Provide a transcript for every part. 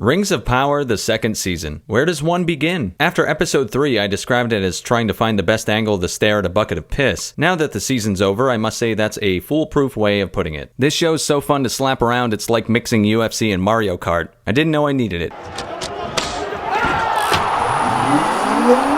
Rings of Power, the second season. Where does one begin? After episode 3, I described it as trying to find the best angle to stare at a bucket of piss. Now that the season's over, I must say that's a foolproof way of putting it. This show's so fun to slap around, it's like mixing UFC and Mario Kart. I didn't know I needed it.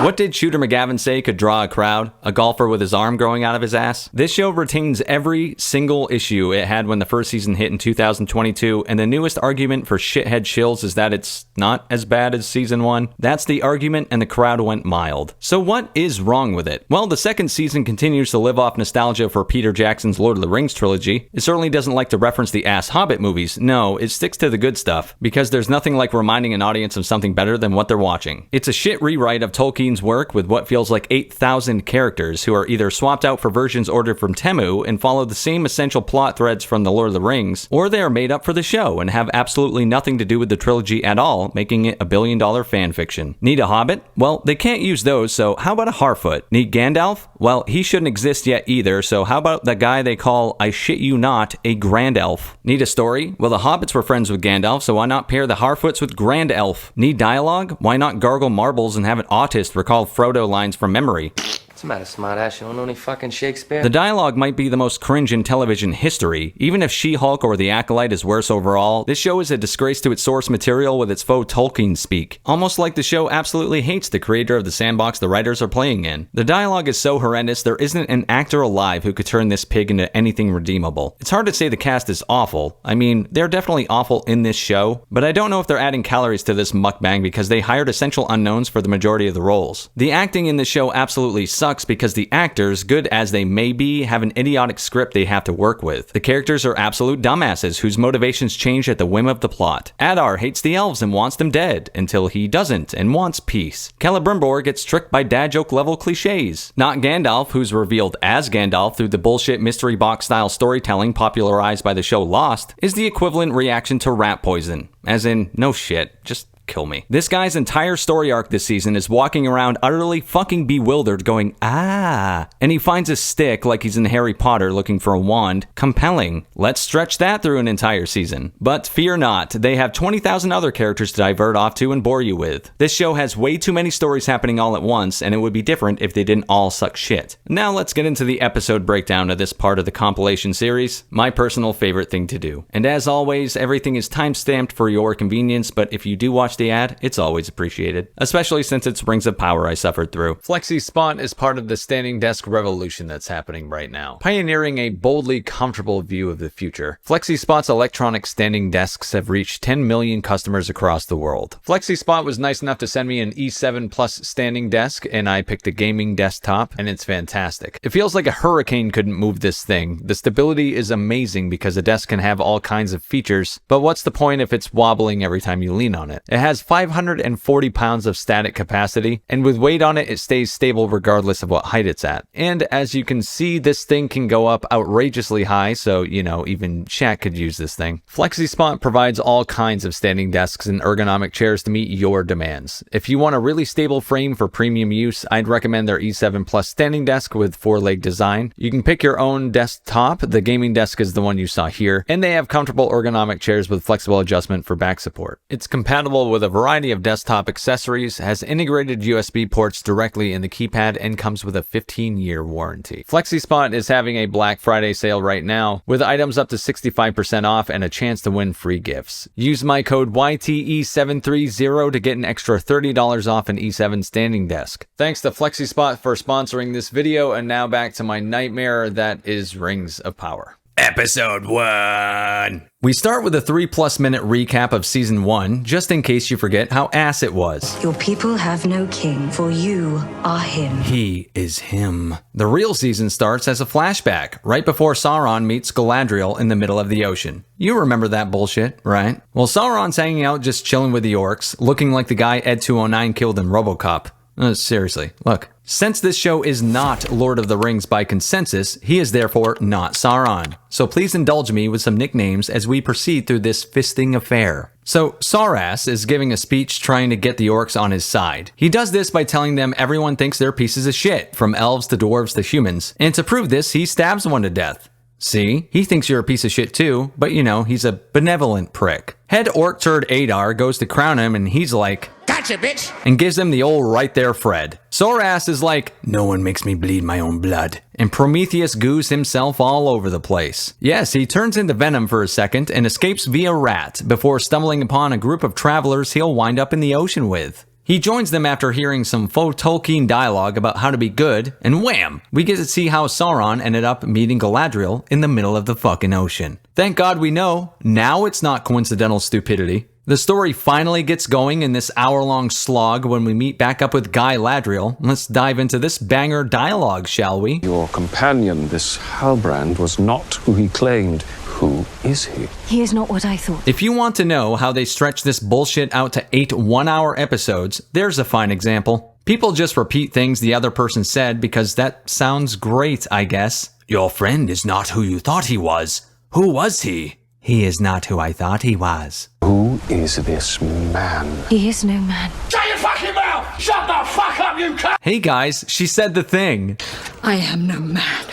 What did Shooter McGavin say could draw a crowd? A golfer with his arm growing out of his ass? This show retains every single issue it had when the first season hit in 2022, and the newest argument for shithead shills is that it's not as bad as season 1. That's the argument, and the crowd went mild. So what is wrong with it? Well, the second season continues to live off nostalgia for Peter Jackson's Lord of the Rings trilogy. It certainly doesn't like to reference the ass Hobbit movies. No, it sticks to the good stuff, because there's nothing like reminding an audience of something better than what they're watching. It's a shit rewrite of Tolkien's work with what feels like 8,000 characters who are either swapped out for versions ordered from Temu and follow the same essential plot threads from The Lord of the Rings, or they are made up for the show and have absolutely nothing to do with the trilogy at all, making it a billion-dollar fan fiction. Need a Hobbit? Well, they can't use those, so how about a Harfoot? Need Gandalf? Well, he shouldn't exist yet either, so how about the guy they call, I shit you not, a Grand Elf? Need a story? Well, the Hobbits were friends with Gandalf, so why not pair the Harfoots with Grand Elf? Need dialogue? Why not gargle marbles and have an autist recall Frodo lines from memory? What's the matter, smartass? You don't know any fucking Shakespeare? The dialogue might be the most cringe in television history. Even if She-Hulk or The Acolyte is worse overall, this show is a disgrace to its source material with its faux Tolkien speak. Almost like the show absolutely hates the creator of the sandbox the writers are playing in. The dialogue is so horrendous, there isn't an actor alive who could turn this pig into anything redeemable. It's hard to say the cast is awful. I mean, they're definitely awful in this show, but I don't know if they're adding calories to this mukbang because they hired essential unknowns for the majority of the roles. The acting in this show absolutely sucks because the actors, good as they may be, have an idiotic script they have to work with. The characters are absolute dumbasses whose motivations change at the whim of the plot. Adar hates the elves and wants them dead, until he doesn't and wants peace. Celebrimbor gets tricked by dad joke level cliches. Not Gandalf, who's revealed as Gandalf through the bullshit mystery box style storytelling popularized by the show Lost, is the equivalent reaction to rat poison. As in, no shit, just kill me. This guy's entire story arc this season is walking around utterly fucking bewildered going, ah, and he finds a stick like he's in Harry Potter looking for a wand. Compelling. Let's stretch that through an entire season. But fear not, they have 20,000 other characters to divert off to and bore you with. This show has way too many stories happening all at once, and it would be different if they didn't all suck shit. Now let's get into the episode breakdown of this part of the compilation series, my personal favorite thing to do. And as always, everything is time-stamped for your convenience, but if you do watch the ad, it's always appreciated, especially since it's Rings of Power I suffered through. Flexi Spot is part of the standing desk revolution that's happening right now, pioneering a boldly comfortable view of the future. Flexi Spot's electronic standing desks have reached 10 million customers across the world. Flexi Spot was nice enough to send me an E7 Plus standing desk, and I picked a gaming desktop, and it's fantastic. It feels like a hurricane couldn't move this thing. The stability is amazing because a desk can have all kinds of features, but what's the point if it's wobbling every time you lean on it? It has 540 pounds of static capacity, and with weight on it, it stays stable regardless of what height it's at. And as you can see, this thing can go up outrageously high, so, you know, even Shaq could use this thing. FlexiSpot provides all kinds of standing desks and ergonomic chairs to meet your demands. If you want a really stable frame for premium use, I'd recommend their E7 Plus standing desk with 4-leg design. You can pick your own desktop. The gaming desk is the one you saw here, and they have comfortable ergonomic chairs with flexible adjustment for back support. It's compatible with a variety of desktop accessories, has integrated USB ports directly in the keypad, and comes with a 15-year warranty. FlexiSpot is having a Black Friday sale right now, with items up to 65% off and a chance to win free gifts. Use my code YTE730 to get an extra $30 off an E7 standing desk. Thanks to FlexiSpot for sponsoring this video, and now back to my nightmare that is Rings of Power. Episode 1. We start with a 3+ minute recap of Season 1, just in case you forget how ass it was. Your people have no king, for you are him. He is him. The real season starts as a flashback, right before Sauron meets Galadriel in the middle of the ocean. You remember that bullshit, right? Well, Sauron's hanging out just chilling with the orcs, looking like the guy Ed209 killed in RoboCop. Seriously, look. Since this show is not Lord of the Rings by consensus, he is therefore not Sauron. So please indulge me with some nicknames as we proceed through this fisting affair. So Sauras is giving a speech trying to get the orcs on his side. He does this by telling them everyone thinks they're pieces of shit, from elves to dwarves to humans. And to prove this, he stabs one to death. See? He thinks you're a piece of shit too, but you know, he's a benevolent prick. Head orc turd Adar goes to crown him and he's like, "Gotcha, bitch!" and gives him the old right there Fred. Sorass is like, "No one makes me bleed my own blood." And Prometheus goos himself all over the place. Yes, he turns into Venom for a second and escapes via rat before stumbling upon a group of travelers he'll wind up in the ocean with. He joins them after hearing some faux Tolkien dialogue about how to be good, and wham! We get to see how Sauron ended up meeting Galadriel in the middle of the fucking ocean. Thank God we know, now it's not coincidental stupidity. The story finally gets going in this hour-long slog when we meet back up with Guy Ladriel. Let's dive into this banger dialogue, shall we? Your companion, this Halbrand, was not who he claimed. Who is he? He is not what I thought. If you want to know how they stretch this bullshit out to 8 one-hour episodes, there's a fine example. People just repeat things the other person said because that sounds great, I guess. Your friend is not who you thought he was. Who was he? He is not who I thought he was. Who is this man? He is no man. Shut your fucking mouth! Shut the fuck up, you cunt! Hey guys, she said the thing. I am no man.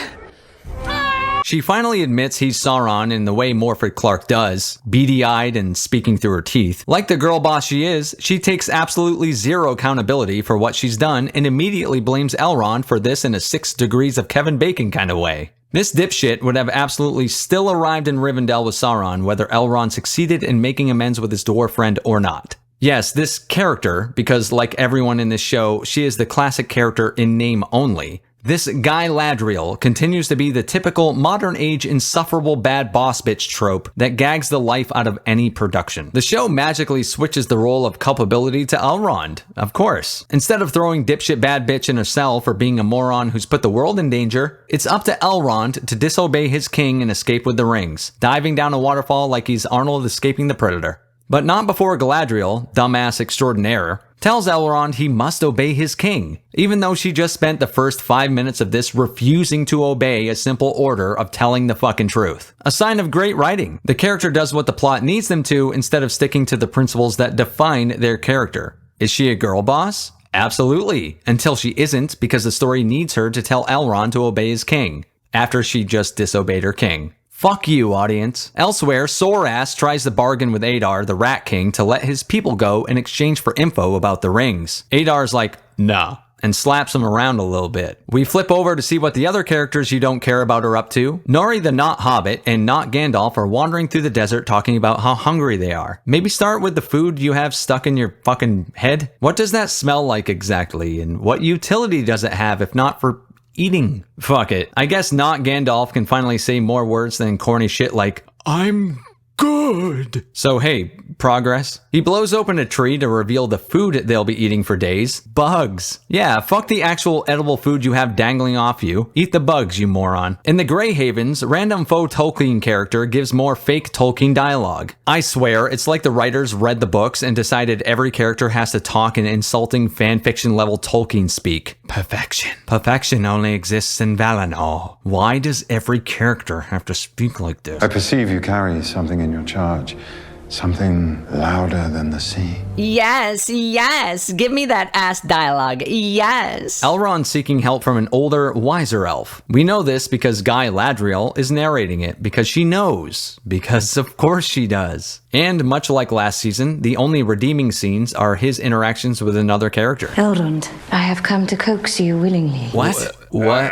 She finally admits he's Sauron in the way Morfydd Clark does, beady-eyed and speaking through her teeth. Like the girl boss she is, she takes absolutely zero accountability for what she's done and immediately blames Elrond for this in a 6 degrees of Kevin Bacon kind of way. This dipshit would have absolutely still arrived in Rivendell with Sauron whether Elrond succeeded in making amends with his dwarf friend or not. Yes, this character, because like everyone in this show, she is the classic character in name only. This Guy Ladriel continues to be the typical modern-age insufferable bad boss bitch trope that gags the life out of any production. The show magically switches the role of culpability to Elrond, of course. Instead of throwing dipshit bad bitch in her cell for being a moron who's put the world in danger, it's up to Elrond to disobey his king and escape with the rings, diving down a waterfall like he's Arnold escaping the Predator. But not before Galadriel, dumbass extraordinaire, tells Elrond he must obey his king, even though she just spent the first 5 minutes of this refusing to obey a simple order of telling the fucking truth. A sign of great writing. The character does what the plot needs them to instead of sticking to the principles that define their character. Is she a girl boss? Absolutely, until she isn't because the story needs her to tell Elrond to obey his king, after she just disobeyed her king. Fuck you, audience. Elsewhere, Sorass tries to bargain with Adar, the Rat King, to let his people go in exchange for info about the rings. Adar's like, nah, and slaps him around a little bit. We flip over to see what the other characters you don't care about are up to. Nori the Not Hobbit and Not Gandalf are wandering through the desert talking about how hungry they are. Maybe start with the food you have stuck in your fucking head. What does that smell like exactly, and what utility does it have if not for eating? Fuck it. I guess Not Gandalf can finally say more words than corny shit like, I'm good. So hey, progress. He blows open a tree to reveal the food they'll be eating for days. Bugs. Yeah, fuck the actual edible food you have dangling off you. Eat the bugs, you moron. In the Grey Havens, random faux Tolkien character gives more fake Tolkien dialogue. I swear, it's like the writers read the books and decided every character has to talk in insulting fanfiction level Tolkien speak. Perfection. Perfection only exists in Valinor. Why does every character have to speak like this? I perceive you carry something in your charge. Something louder than the sea. Yes, yes. Give me that ass dialogue. Yes. Elrond seeking help from an older, wiser elf. We know this because Guy Ladriel is narrating it because she knows. Because of course she does. And much like last season, the only redeeming scenes are his interactions with another character. Elrond, I have come to coax you willingly. What?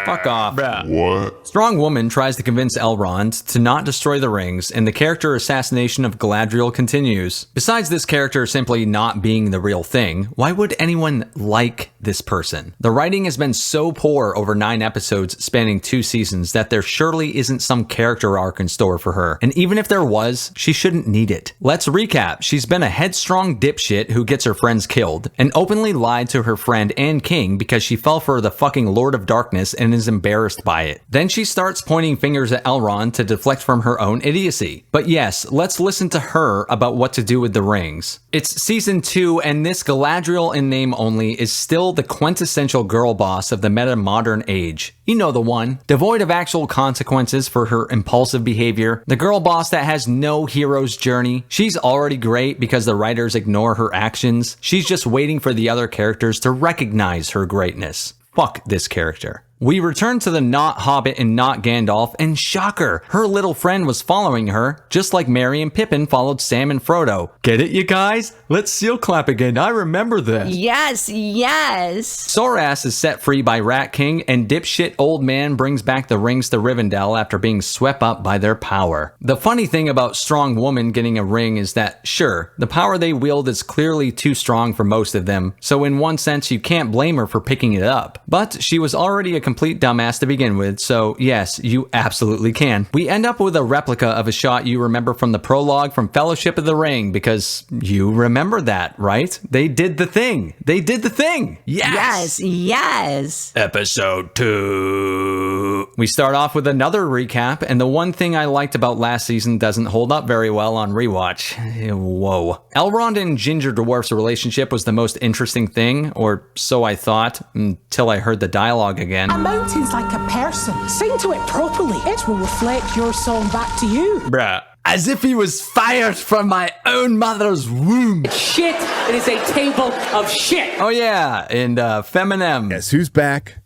Fuck off. What? Strong woman tries to convince Elrond to not destroy the rings, and the character assassination of Galadriel continues. Besides this character simply not being the real thing, why would anyone like this person? The writing has been so poor over 9 episodes spanning 2 seasons that there surely isn't some character arc in store for her. And even if there was, she shouldn't need it. Let's recap. She's been a headstrong dipshit who gets her friends killed, and openly lied to her friend and king because she fell for the fucking Lord of Darkness and is embarrassed by it. Then she starts pointing fingers at Elrond to deflect from her own idiocy. But yes, let's listen to her about what to do with the rings. It's season 2, and this Galadriel in name only is still the quintessential girl boss of the meta-modern age. You know the one. Devoid of actual consequences for her impulsive behavior. The girl boss that has no hero's journey. She's already great because the writers ignore her actions. She's just waiting for the other characters to recognize her greatness. Fuck this character. We return to the not Hobbit and not Gandalf, and shocker, her little friend was following her, just like Merry and Pippin followed Sam and Frodo. Get it, you guys? Let's seal clap again. I remember this. Yes, yes. Soras is set free by Rat King, and dipshit old man brings back the rings to Rivendell after being swept up by their power. The funny thing about strong woman getting a ring is that, sure, the power they wield is clearly too strong for most of them, so in one sense you can't blame her for picking it up. But she was already a complete dumbass to begin with, so yes, you absolutely can. We end up with a replica of a shot you remember from the prologue from Fellowship of the Ring, because you remember that, right? They did the thing. They did the thing. Yes, yes. Episode 2. We start off with another recap, and the one thing I liked about last season doesn't hold up very well on rewatch. Whoa. Elrond and Ginger Dwarf's relationship was the most interesting thing, or so I thought, until I heard the dialogue again. A mountain's like a person. Sing to it properly. It will reflect your song back to you. Bruh. As if he was fired from my own mother's womb. Shit. It is a table of shit. Oh yeah, and Feminem. Guess who's back?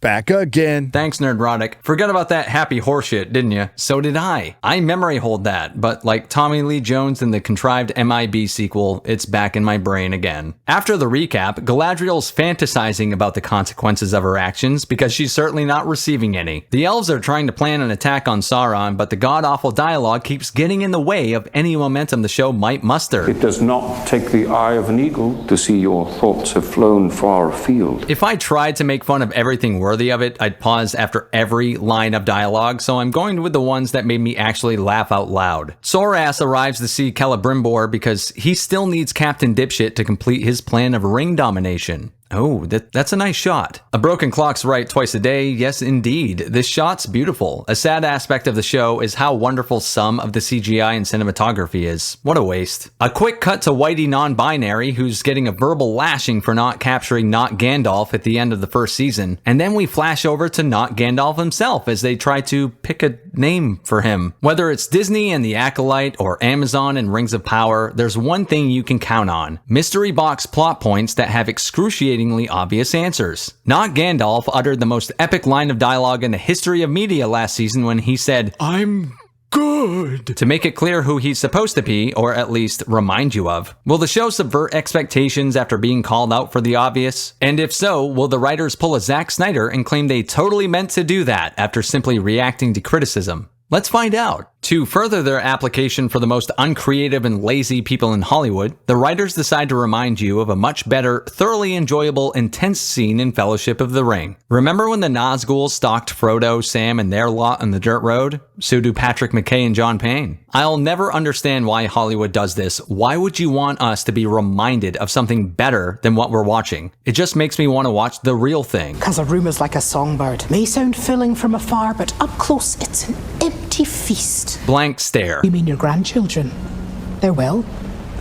Back again. Thanks, Nerdrotic. Forgot about that happy horseshit, didn't you? So did I. I memory hold that, but like Tommy Lee Jones in the contrived MIB sequel, it's back in my brain again. After the recap, Galadriel's fantasizing about the consequences of her actions because she's certainly not receiving any. The elves are trying to plan an attack on Sauron, but the god-awful dialogue keeps getting in the way of any momentum the show might muster. It does not take the eye of an eagle to see your thoughts have flown far afield. If I tried to make fun of everything worthy of it, I'd pause after every line of dialogue, so I'm going with the ones that made me actually laugh out loud. Soras arrives to see Celebrimbor because he still needs Captain Dipshit to complete his plan of ring domination. Oh, that's a nice shot. A broken clock's right twice a day. Yes, indeed. This shot's beautiful. A sad aspect of the show is how wonderful some of the CGI and cinematography is. What a waste. A quick cut to Whitey non-binary, who's getting a verbal lashing for not capturing Not Gandalf at the end of the first season. And then we flash over to Not Gandalf himself as they try to pick a name for him. Whether it's Disney and the Acolyte or Amazon and Rings of Power, there's one thing you can count on. Mystery box plot points that have excruciatingly obvious answers. Not Gandalf uttered the most epic line of dialogue in the history of media last season when he said, "I'm good," to make it clear who he's supposed to be, or at least remind you of. Will the show subvert expectations after being called out for the obvious? And if so, will the writers pull a Zack Snyder and claim they totally meant to do that after simply reacting to criticism? Let's find out. To further their application for the most uncreative and lazy people in Hollywood, the writers decide to remind you of a much better, thoroughly enjoyable, intense scene in Fellowship of the Ring. Remember when the Nazgul stalked Frodo, Sam, and their lot on the dirt road? So do Patrick McKay and John Payne. I'll never understand why Hollywood does this. Why would you want us to be reminded of something better than what we're watching? It just makes me want to watch the real thing. Because a room is like a songbird. May sound filling from afar, but up close it's an empty feast. Blank stare. You mean your grandchildren? They're well.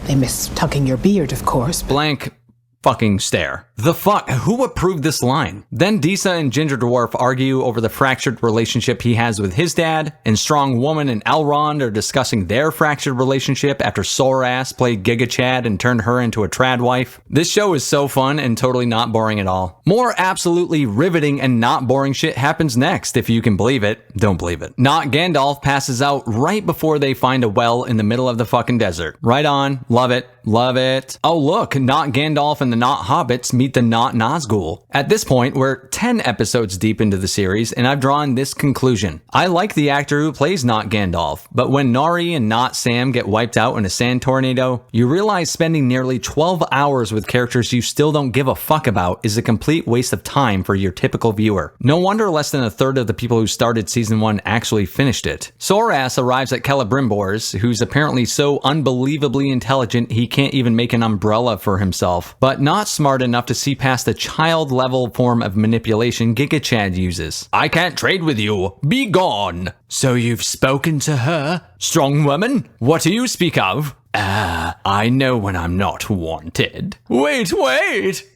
They miss tugging your beard, of course. Blank fucking stare. The fuck? Who approved this line? Then Disa and Ginger Dwarf argue over the fractured relationship he has with his dad, and Strong Woman and Elrond are discussing their fractured relationship after Soras played Giga Chad and turned her into a trad wife. This show is so fun and totally not boring at all. More absolutely riveting and not boring shit happens next, if you can believe it. Don't believe it. Not Gandalf passes out right before they find a well in the middle of the fucking desert. Right on. Love it. Love it. Oh look, Not Gandalf and the Not Hobbits meet the Not Nazgul. At this point, we're 10 episodes deep into the series, and I've drawn this conclusion. I like the actor who plays Not Gandalf, but when Nari and Not Sam get wiped out in a sand tornado, you realize spending nearly 12 hours with characters you still don't give a fuck about is a complete waste of time for your typical viewer. No wonder less than a third of the people who started season 1 actually finished it. Soras arrives at Celebrimbor's, who's apparently so unbelievably intelligent he can't even make an umbrella for himself, but not smart enough to see past the child-level form of manipulation Giga Chad uses. "I can't trade with you. Be gone." "So you've spoken to her? Strong woman? What do you speak of?" I know when I'm not wanted. Wait.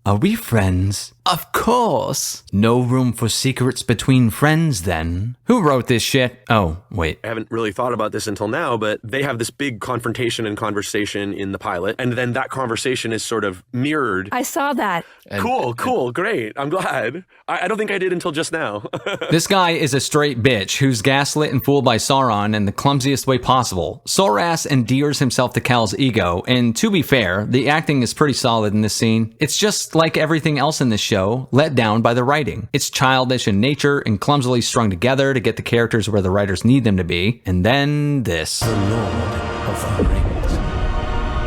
Are we friends? Of course. No room for secrets between friends then. Who wrote this shit? Oh, wait. I haven't really thought about this until now, but they have this big confrontation and conversation in the pilot, and then that conversation is sort of mirrored. I saw that. Cool, great. I'm glad. I don't think I did until just now. This guy is a straight bitch who's gaslit and fooled by Sauron in the clumsiest way possible. Soras endears himself to Cal's ego, and to be fair, the acting is pretty solid in this scene. It's just like everything else in this show, let down by the writing. It's childish in nature and clumsily strung together to get the characters where the writers need them to be. And then this. The Lord of the Rings.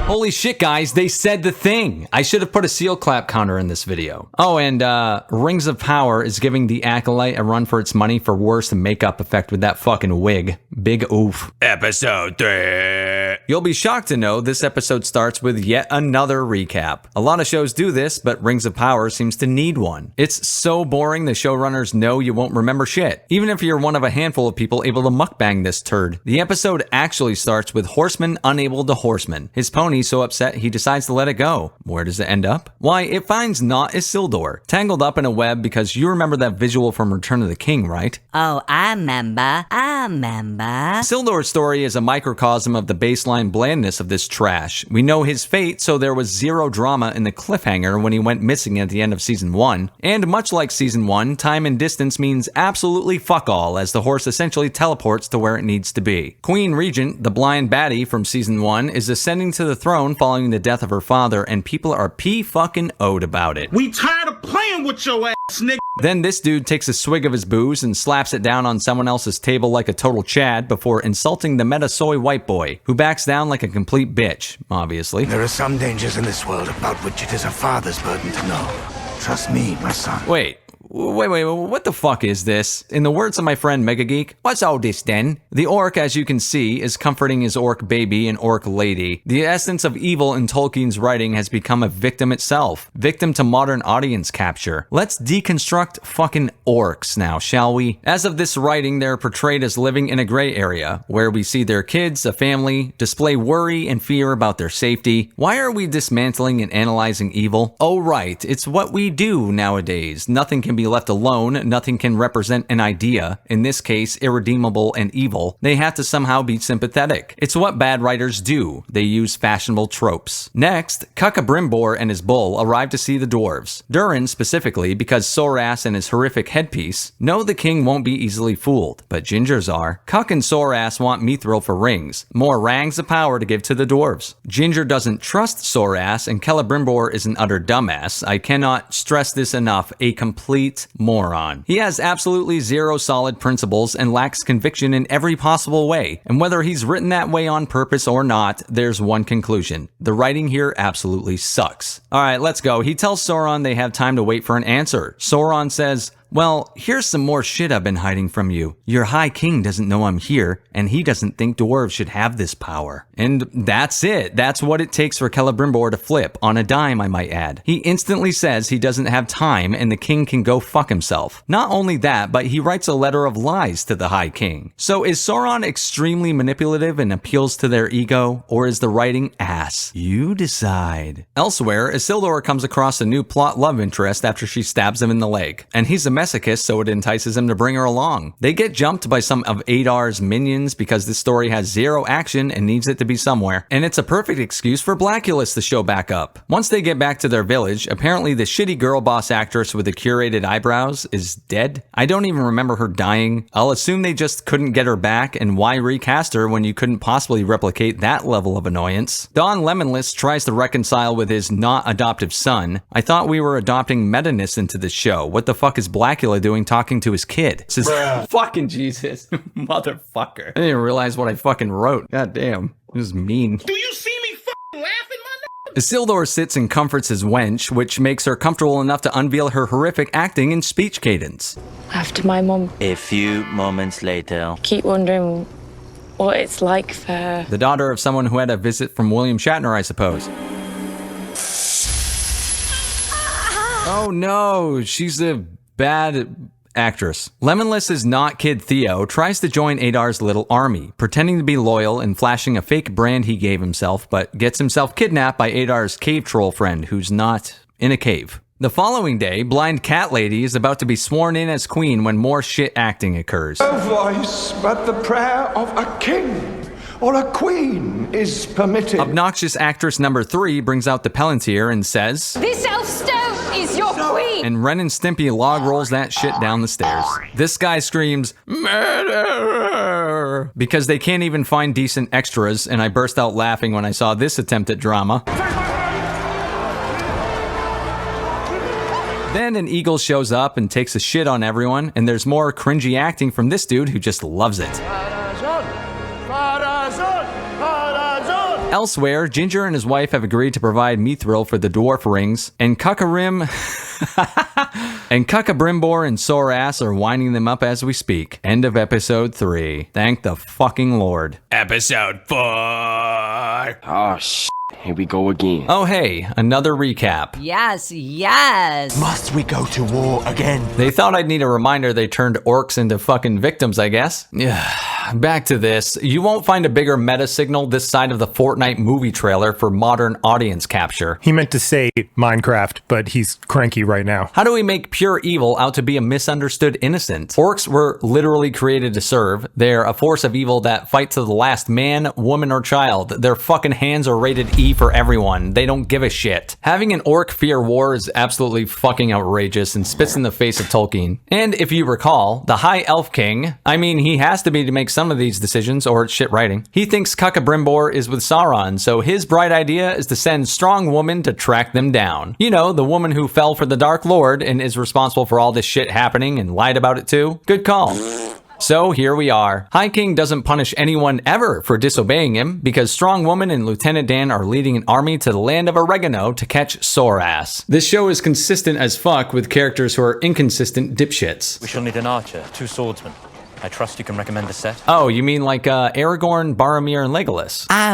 Holy shit, guys, they said the thing. I should have put a seal clap counter in this video. Oh, and Rings of Power is giving the Acolyte a run for its money for worst makeup effect with that fucking wig. Big oof. Episode 3. You'll be shocked to know this episode starts with yet another recap. A lot of shows do this, but Rings of Power seems to need one. It's so boring the showrunners know you won't remember shit, even if you're one of a handful of people able to mukbang this turd. The episode actually starts with Horseman unable to horseman. His pony so upset he decides to let it go. Where does it end up? Why, it finds Not Isildur, tangled up in a web because you remember that visual from Return of the King, right? Oh, I remember. Isildur's story is a microcosm of the baseline blandness of this trash. We know his fate, so there was zero drama in the cliffhanger when he went missing at the end of Season 1. And much like Season 1, time and distance means absolutely fuck all as the horse essentially teleports to where it needs to be. Queen Regent, the blind baddie from Season 1, is ascending to the throne following the death of her father, and people are p-fucking-o'd about it. We tired of playing with your ass, nigga. Then this dude takes a swig of his booze and slaps it down on someone else's table like a total Chad before insulting the meta-soy white boy, who backs down like a complete bitch, obviously. There are some dangers in this world about which it is a father's burden to know. Trust me, my son. Wait, what the fuck is this? In the words of my friend Mega Geek, what's all this then? The orc, as you can see, is comforting his orc baby and orc lady. The essence of evil in Tolkien's writing has become a victim itself. Victim to modern audience capture. Let's deconstruct fucking orcs now, shall we? As of this writing, they're portrayed as living in a gray area, where we see their kids, a family, display worry and fear about their safety. Why are we dismantling and analyzing evil? Oh right, it's what we do nowadays. Nothing can be left alone, nothing can represent an idea, in this case irredeemable and evil. They have to somehow be sympathetic. It's what bad writers do. They use fashionable tropes. Next, Cuckabrimbor and his bull arrive to see the dwarves. Durin specifically, because Soras and his horrific headpiece, know the king won't be easily fooled, but Gingers are. Cuck and Soras want Mithril for rings, more rangs of power to give to the dwarves. Ginger doesn't trust Soras, and Celebrimbor is an utter dumbass. I cannot stress this enough, a complete moron. He has absolutely zero solid principles and lacks conviction in every possible way. And whether he's written that way on purpose or not, there's one conclusion. The writing here absolutely sucks. Alright, let's go. He tells Sauron they have time to wait for an answer. Sauron says, well, here's some more shit I've been hiding from you. Your High King doesn't know I'm here, and he doesn't think dwarves should have this power. And that's it. That's what it takes for Celebrimbor to flip, on a dime I might add. He instantly says he doesn't have time and the king can go fuck himself. Not only that, but he writes a letter of lies to the High King. So is Sauron extremely manipulative and appeals to their ego, or is the writing ass? You decide. Elsewhere, Isildur comes across a new plot love interest after she stabs him in the leg, and he's a masochist, so it entices him to bring her along. They get jumped by some of Adar's minions because this story has zero action and needs it to be somewhere, and it's a perfect excuse for Blackulus to show back up. Once they get back to their village, apparently the shitty girl boss actress with the curated eyebrows is dead. I don't even remember her dying. I'll assume they just couldn't get her back, and why recast her when you couldn't possibly replicate that level of annoyance? Don Lemonless tries to reconcile with his not adoptive son. I thought we were adopting meta-ness into this show. What the fuck is Blackula doing talking to his kid? This is fucking Jesus. Motherfucker. I didn't even realize what I fucking wrote. God damn. It was mean. Do you see me fucking laughing, my nigga? Isildur sits and comforts his wench, which makes her comfortable enough to unveil her horrific acting and speech cadence. After my mum. A few moments later. Keep wondering what it's like for her. The daughter of someone who had a visit from William Shatner, I suppose. Oh no, she's a bad Actress. Lemonless is not Kid Theo, tries to join Adar's little army, pretending to be loyal and flashing a fake brand he gave himself, but gets himself kidnapped by Adar's cave troll friend who's not in a cave. The following day, blind cat lady is about to be sworn in as queen when more shit acting occurs. No voice but the prayer of a king or a queen is permitted. Obnoxious actress number 3 brings out the Palantir and says, "This elf stone is your queen!" And Ren and Stimpy log rolls that shit down the stairs. This guy screams, "Murder!" because they can't even find decent extras, and I burst out laughing when I saw this attempt at drama. Then an eagle shows up and takes a shit on everyone, and there's more cringy acting from this dude who just loves it. Elsewhere, Ginger and his wife have agreed to provide Mithril for the dwarf rings, and Cuckabrimbor and Sorass are winding them up as we speak. End of episode 3. Thank the fucking Lord. Episode 4. Oh, shit. Here we go again. Oh hey, another recap. Yes, yes. Must we go to war again? They thought I'd need a reminder they turned orcs into fucking victims, I guess. Yeah. Back to this. You won't find a bigger meta signal this side of the Fortnite movie trailer for modern audience capture. He meant to say Minecraft, but he's cranky right now. How do we make pure evil out to be a misunderstood innocent? Orcs were literally created to serve. They're a force of evil that fight to the last man, woman, or child. Their fucking hands are rated E for everyone. They don't give a shit. Having an orc fear war is absolutely fucking outrageous and spits in the face of Tolkien. And if you recall, the High Elf King, I mean, he has to be to make some of these decisions or it's shit writing. He thinks Cuckabrimbor is with Sauron, so his bright idea is to send Strong Woman to track them down. You know, the woman who fell for the Dark Lord and is responsible for all this shit happening and lied about it too. Good call. So here we are. High King doesn't punish anyone ever for disobeying him because Strong Woman and Lieutenant Dan are leading an army to the land of oregano to catch Sorass. This show is consistent as fuck with characters who are inconsistent dipshits. We shall need an archer, 2 swordsmen. I trust you can recommend a set. Oh, you mean like Aragorn, Boromir, and Legolas? I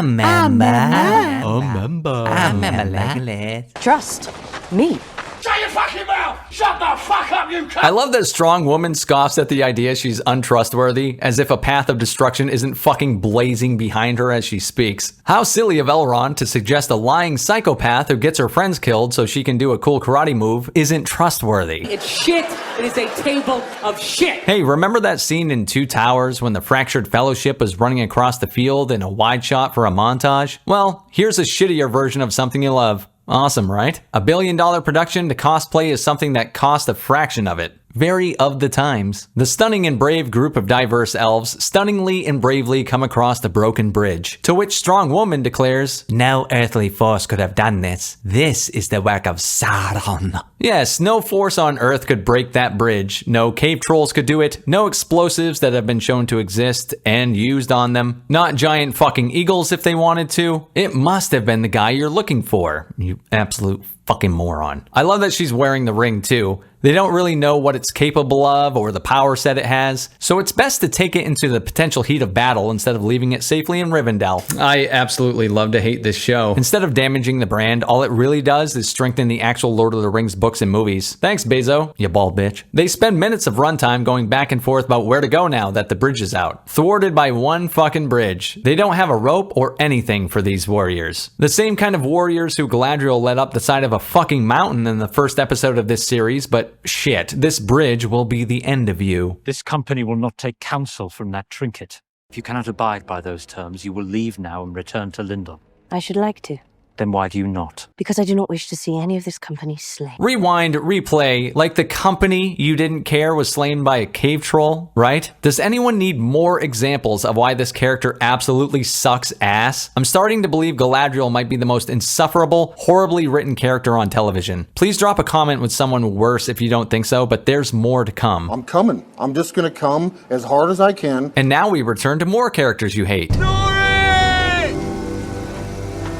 remember Legolas. Trust me. Shut your fucking mouth! Shut the fuck up, you cunt! I love that Strong Woman scoffs at the idea she's untrustworthy, as if a path of destruction isn't fucking blazing behind her as she speaks. How silly of Elrond to suggest a lying psychopath who gets her friends killed so she can do a cool karate move isn't trustworthy. It's shit. It is a table of shit. Hey, remember that scene in Two Towers when the Fractured Fellowship was running across the field in a wide shot for a montage? Well, here's a shittier version of something you love. Awesome, right? $1 billion production to cosplay is something that cost a fraction of it. Very of the times. The stunning and brave group of diverse elves stunningly and bravely come across the broken bridge, to which Strong Woman declares, "No earthly force could have done this. This is the work of Sauron." Yes, no force on earth could break that bridge. No cave trolls could do it. No explosives that have been shown to exist and used on them. Not giant fucking eagles if they wanted to. It must have been the guy you're looking for. You absolute fucking moron. I love that she's wearing the ring too. They don't really know what it's capable of or the power set it has, so it's best to take it into the potential heat of battle instead of leaving it safely in Rivendell. I absolutely love to hate this show. Instead of damaging the brand, all it really does is strengthen the actual Lord of the Rings books and movies. Thanks, Bezo, you bald bitch. They spend minutes of runtime going back and forth about where to go now that the bridge is out. Thwarted by one fucking bridge. They don't have a rope or anything for these warriors. The same kind of warriors who Galadriel led up the side of a fucking mountain in the first episode of this series, but shit, this bridge will be the end of you. This company will not take counsel from that trinket. If you cannot abide by those terms, you will leave now and return to Lindon. I should like to. Then why do you not? Because I do not wish to see any of this company slain. Rewind, replay, like the company you didn't care was slain by a cave troll, right? Does anyone need more examples of why this character absolutely sucks ass? I'm starting to believe Galadriel might be the most insufferable, horribly written character on television. Please drop a comment with someone worse if you don't think so, but there's more to come. I'm coming. I'm just gonna come as hard as I can. And now we return to more characters you hate.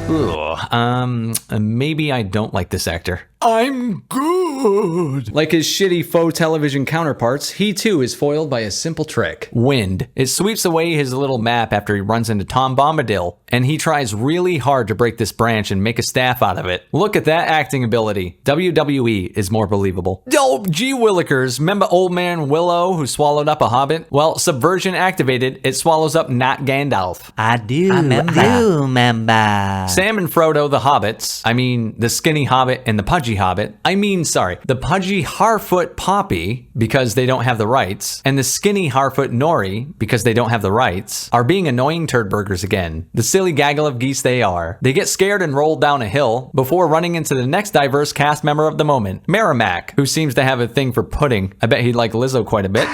Ugh, maybe I don't like this actor. I'm good. good. Like his shitty faux television counterparts, he too is foiled by a simple trick. Wind. It sweeps away his little map after he runs into Tom Bombadil, and he tries really hard to break this branch and make a staff out of it. Look at that acting ability. WWE is more believable. Oh, gee willikers, remember old man Willow who swallowed up a hobbit? Well, subversion activated, it swallows up not Gandalf. I do remember. Sam and Frodo, the hobbits, I mean the skinny hobbit and the pudgy hobbit, the pudgy Harfoot Poppy, because they don't have the rights, and the skinny Harfoot Nori, because they don't have the rights, are being annoying turdburgers again. The silly gaggle of geese they are. They get scared and roll down a hill before running into the next diverse cast member of the moment, Merrimack, who seems to have a thing for pudding. I bet he'd like Lizzo quite a bit.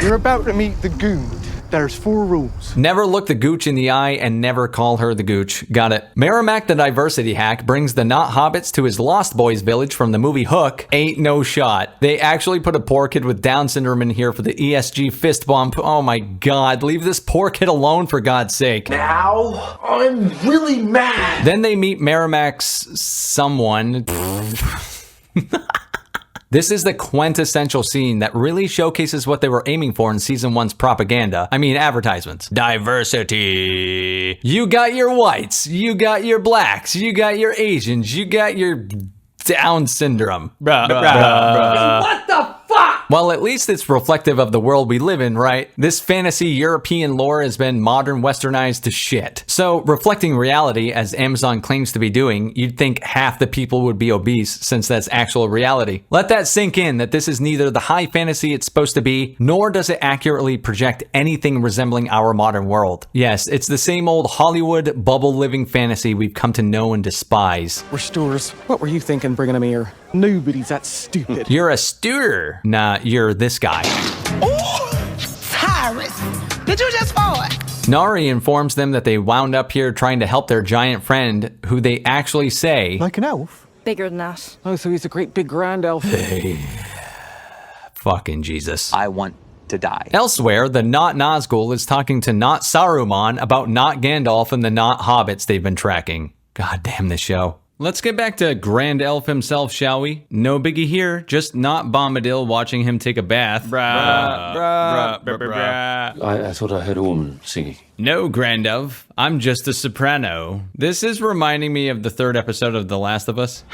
You're about to meet the goon. There's 4 rules. Never look the gooch in the eye and never call her the gooch. Got it. Merrimack the diversity hack brings the not hobbits to his Lost Boys village from the movie Hook. Ain't no shot. They actually put a poor kid with Down syndrome in here for the ESG fist bump. Oh my god, leave this poor kid alone for God's sake. Now, I'm really mad. Then they meet Merrimack's someone. This is the quintessential scene that really showcases what they were aiming for in season 1's propaganda. I mean, advertisements. Diversity. You got your whites, you got your blacks, you got your Asians, you got your Down syndrome. What the fuck? Well, at least it's reflective of the world we live in, right? This fantasy European lore has been modern westernized to shit. So, reflecting reality, as Amazon claims to be doing, you'd think half the people would be obese, since that's actual reality. Let that sink in, that this is neither the high fantasy it's supposed to be, nor does it accurately project anything resembling our modern world. Yes, it's the same old Hollywood bubble-living fantasy we've come to know and despise. Restorers, what were you thinking bringing him here? Nobody's that stupid. You're a steward. Nah, you're this guy. Tyrus, did you just fart? Nari informs them that they wound up here trying to help their giant friend, who they actually say... Like an elf? Bigger than that. Oh, so he's a great big grand elf. Hey. Fucking Jesus. I want to die. Elsewhere, the not Nazgul is talking to not Saruman about not Gandalf and the not hobbits they've been tracking. God damn this show. Let's get back to Grand Elf himself, shall we? No biggie here, just not Bombadil watching him take a bath. I thought I heard a woman singing. No, Grand Elf, I'm just a soprano. This is reminding me of the 3rd episode of The Last of Us.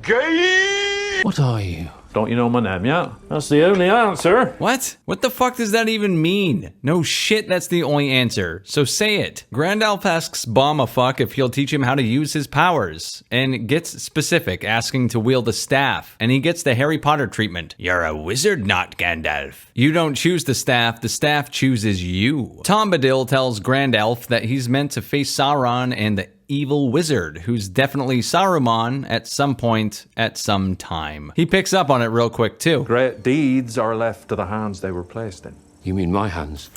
Gay! What are you? Don't you know my name yet? That's the only answer. What? What the fuck does that even mean? No shit, that's the only answer. So say it. Grandalf asks Bomb a fuck if he'll teach him how to use his powers, and gets specific, asking to wield a staff, and he gets the Harry Potter treatment. You're a wizard, not Gandalf. You don't choose the staff chooses you. Bombadil tells Grandalf that he's meant to face Sauron and the evil wizard, who's definitely Saruman at some point, at some time. He picks up on it real quick too. Great deeds are left to the hands they were placed in. You mean my hands?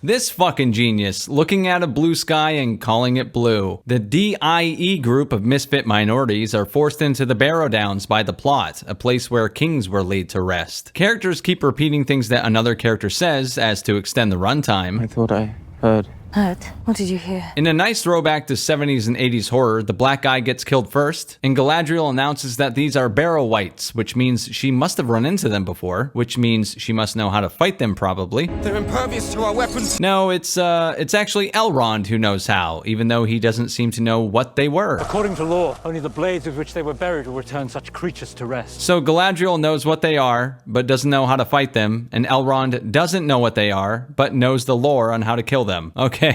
This fucking genius, looking at a blue sky and calling it blue. The DIE group of misfit minorities are forced into the Barrow Downs by the plot, a place where kings were laid to rest. Characters keep repeating things that another character says as to extend the runtime. I thought I heard. Heard? What did you hear? In a nice throwback to 70s and 80s horror, the black guy gets killed first, and Galadriel announces that these are Barrow Wights, which means she must have run into them before, which means she must know how to fight them probably. They're impervious to our weapons. No, it's actually Elrond who knows how, even though he doesn't seem to know what they were. According to law, only the blades with which they were buried will return such creatures to rest. So Galadriel knows what they are, but doesn't know how to fight them, and Elrond doesn't know what they are, but knows the lore on how to kill them. Okay.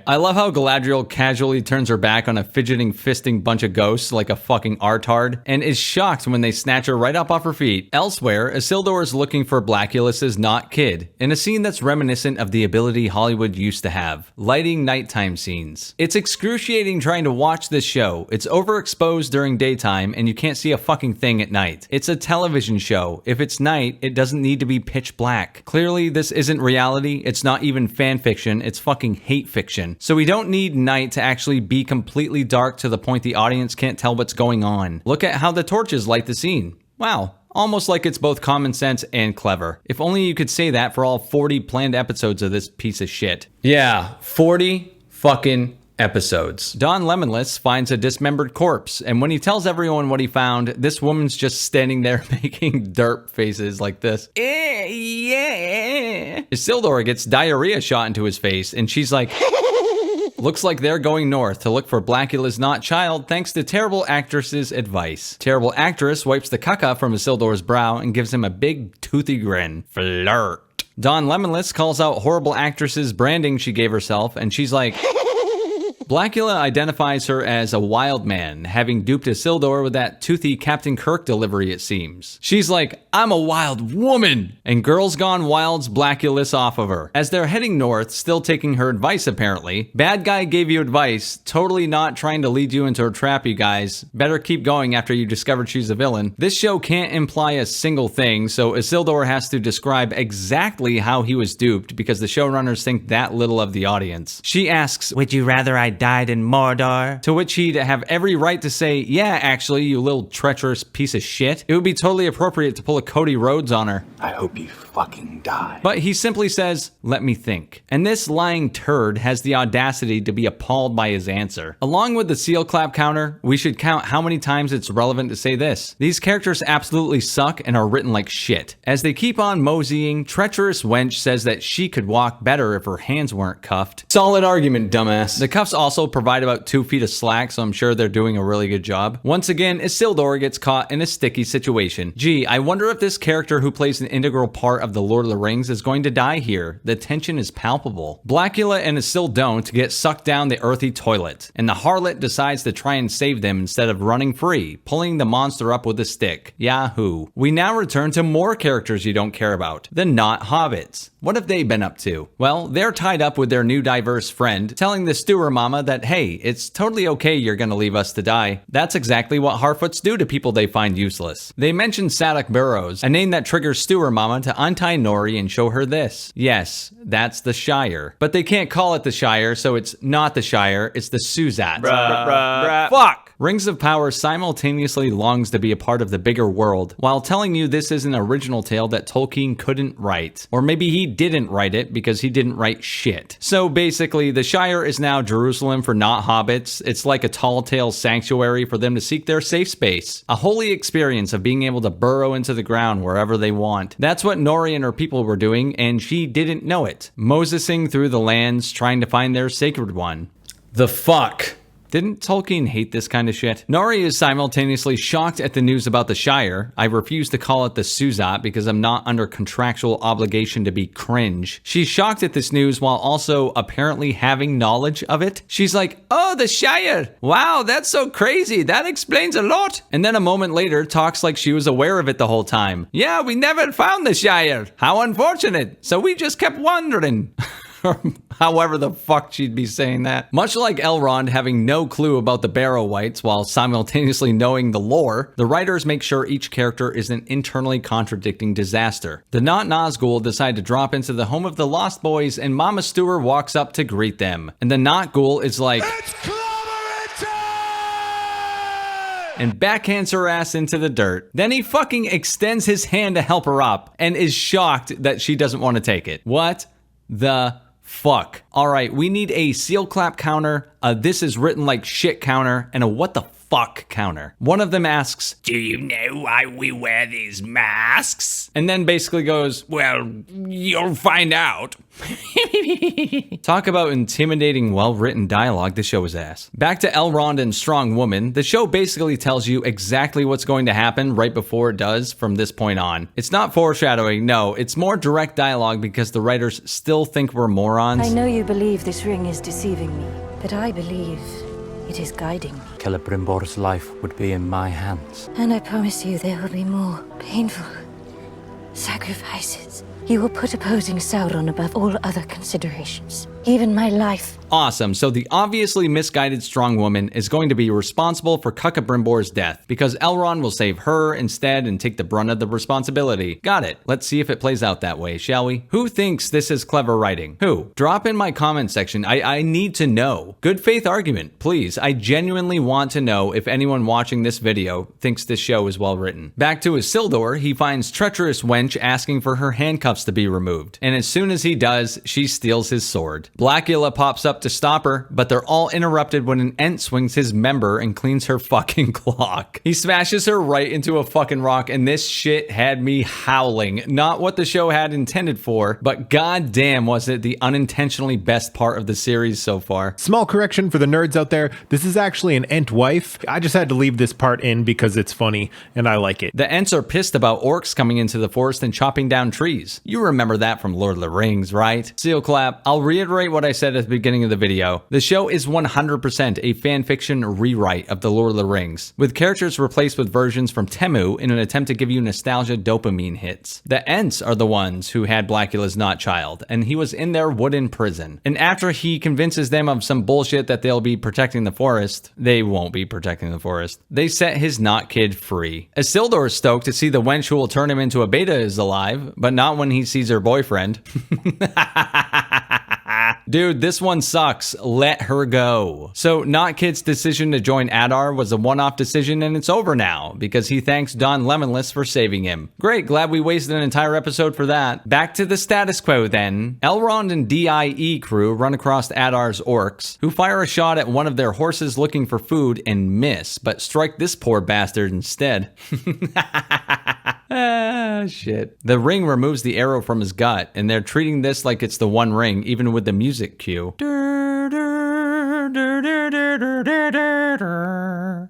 I love how Galadriel casually turns her back on a fidgeting, fisting bunch of ghosts like a fucking artard, and is shocked when they snatch her right up off her feet. Elsewhere, Isildur is looking for Blackulus's not kid, in a scene that's reminiscent of the ability Hollywood used to have, lighting nighttime scenes. It's excruciating trying to watch this show. It's overexposed during daytime, and you can't see a fucking thing at night. It's a television show. If it's night, it doesn't need to be pitch black. Clearly, this isn't reality. It's not even fan fiction. It's fucking hate fiction. So we don't need night to actually be completely dark to the point the audience can't tell what's going on. Look at how the torches light the scene. Wow. Almost like it's both common sense and clever. If only you could say that for all 40 planned episodes of this piece of shit. Yeah, 40 fucking episodes. Don Lemonless finds a dismembered corpse, and when he tells everyone what he found, this woman's just standing there making derp faces like this. Yeah. Isildur gets diarrhea shot into his face, and she's like, looks like they're going north to look for Blackula's not child thanks to terrible actress's advice. Terrible actress wipes the caca from Isildur's brow and gives him a big toothy grin. Flirt. Don Lemonless calls out horrible actress's branding she gave herself, and she's like, Blackula identifies her as a wild man, having duped Isildur with that toothy Captain Kirk delivery, it seems. She's like, I'm a wild woman! And Girls Gone Wild's Blacula's off of her. As they're heading north, still taking her advice apparently, bad guy gave you advice, totally not trying to lead you into a trap, you guys. Better keep going after you discovered she's a villain. This show can't imply a single thing, so Isildur has to describe exactly how he was duped because the showrunners think that little of the audience. She asks, would you rather I died in Mordor? To which he'd have every right to say, yeah, actually, you little treacherous piece of shit. It would be totally appropriate to pull a Cody Rhodes on her. I hope you fucking die. But he simply says, let me think. And this lying turd has the audacity to be appalled by his answer. Along with the seal clap counter, we should count how many times it's relevant to say this. These characters absolutely suck and are written like shit. As they keep on moseying, treacherous wench says that she could walk better if her hands weren't cuffed. Solid argument, dumbass. The cuffs also provide about 2 feet of slack, so I'm sure they're doing a really good job. Once again, Isildur gets caught in a sticky situation. Gee, I wonder if this character who plays an integral part of the Lord of the Rings is going to die here. The tension is palpable. Blackula and Isildur get sucked down the earthy toilet, and the harlot decides to try and save them instead of running free, pulling the monster up with a stick. Yahoo. We now return to more characters you don't care about, the not hobbits. What have they been up to? Well, they're tied up with their new diverse friend, telling the Stewer Mama that, hey, it's totally okay you're gonna leave us to die. That's exactly what Harfoots do to people they find useless. They mention Sadok Burrows, a name that triggers Stewer Mama to untie Nori and show her this. Yes, that's the Shire. But they can't call it the Shire, so it's not the Shire, it's the Suzat. Fuck! Rings of Power simultaneously longs to be a part of the bigger world, while telling you this is an original tale that Tolkien couldn't write. Or maybe he didn't write it because he didn't write shit. So basically, the Shire is now Jerusalem for not hobbits. It's like a tall tale sanctuary for them to seek their safe space. A holy experience of being able to burrow into the ground wherever they want. That's what Nori and her people were doing, and she didn't know it. Mosesing through the lands, trying to find their sacred one. The fuck? Didn't Tolkien hate this kind of shit? Nori is simultaneously shocked at the news about the Shire. I refuse to call it the Suzat because I'm not under contractual obligation to be cringe. She's shocked at this news while also apparently having knowledge of it. She's like, oh, the Shire. Wow, that's so crazy. That explains a lot. And then a moment later talks like she was aware of it the whole time. Yeah, we never found the Shire. How unfortunate. So we just kept wandering. However the fuck she'd be saying that. Much like Elrond having no clue about the Barrow Wights while simultaneously knowing the lore, the writers make sure each character is an internally contradicting disaster. The Not Nazgul decide to drop into the home of the Lost Boys, and Mama Stewart walks up to greet them. And the Not Ghoul is like, and backhands her ass into the dirt. Then he fucking extends his hand to help her up and is shocked that she doesn't want to take it. What the fuck? Alright, we need a seal clap counter, a this is written like shit counter, and a what the fuck counter. One of them asks, do you know why we wear these masks? And then basically goes, well, you'll find out. Talk about intimidating, well-written dialogue. The show is ass. Back to Elrond and Strong Woman. The show basically tells you exactly what's going to happen right before it does from this point on. It's not foreshadowing, no, it's more direct dialogue because the writers still think we're morons. I know you believe this ring is deceiving me, but I believe it is guiding me. Celebrimbor's life would be in my hands. And I promise you there will be more painful sacrifices. You will put opposing Sauron above all other considerations, even my life. Awesome, so the obviously misguided Strong Woman is going to be responsible for Celebrimbór's death, because Elrond will save her instead and take the brunt of the responsibility. Got it. Let's see if it plays out that way, shall we? Who thinks this is clever writing? Who? Drop in my comment section. I need to know. Good faith argument, please. I genuinely want to know if anyone watching this video thinks this show is well written. Back to Isildur, he finds treacherous wench asking for her handcuffs to be removed, and as soon as he does, she steals his sword. Blackula pops up to stop her, but they're all interrupted when an Ent swings his member and cleans her fucking clock. He smashes her right into a fucking rock, and this shit had me howling. Not what the show had intended for, but goddamn was it the unintentionally best part of the series so far. Small correction for the nerds out there. This is actually an Ent wife. I just had to leave this part in because it's funny and I like it. The Ents are pissed about orcs coming into the forest and chopping down trees. You remember that from Lord of the Rings, right? Seal clap. I'll reiterate what I said at the beginning of the video. The show is 100% a fanfiction rewrite of the Lord of the Rings, with characters replaced with versions from Temu in an attempt to give you nostalgia dopamine hits. The Ents are the ones who had Blackula's not child, and he was in their wooden prison. And after he convinces them of some bullshit that they'll be protecting the forest, they won't be protecting the forest. They set his not kid free. Isildur is stoked to see the wench who will turn him into a beta is alive, but not when he sees her boyfriend. Dude, this one sucks. Let her go. So, Not Kid's decision to join Adar was a one-off decision, and it's over now, because he thanks Don Lemonless for saving him. Great, glad we wasted an entire episode for that. Back to the status quo then. Elrond and DIE crew run across Adar's orcs, who fire a shot at one of their horses looking for food and miss, but strike this poor bastard instead. Ah, shit. The ring removes the arrow from his gut, and they're treating this like it's the One Ring, even with the music cue.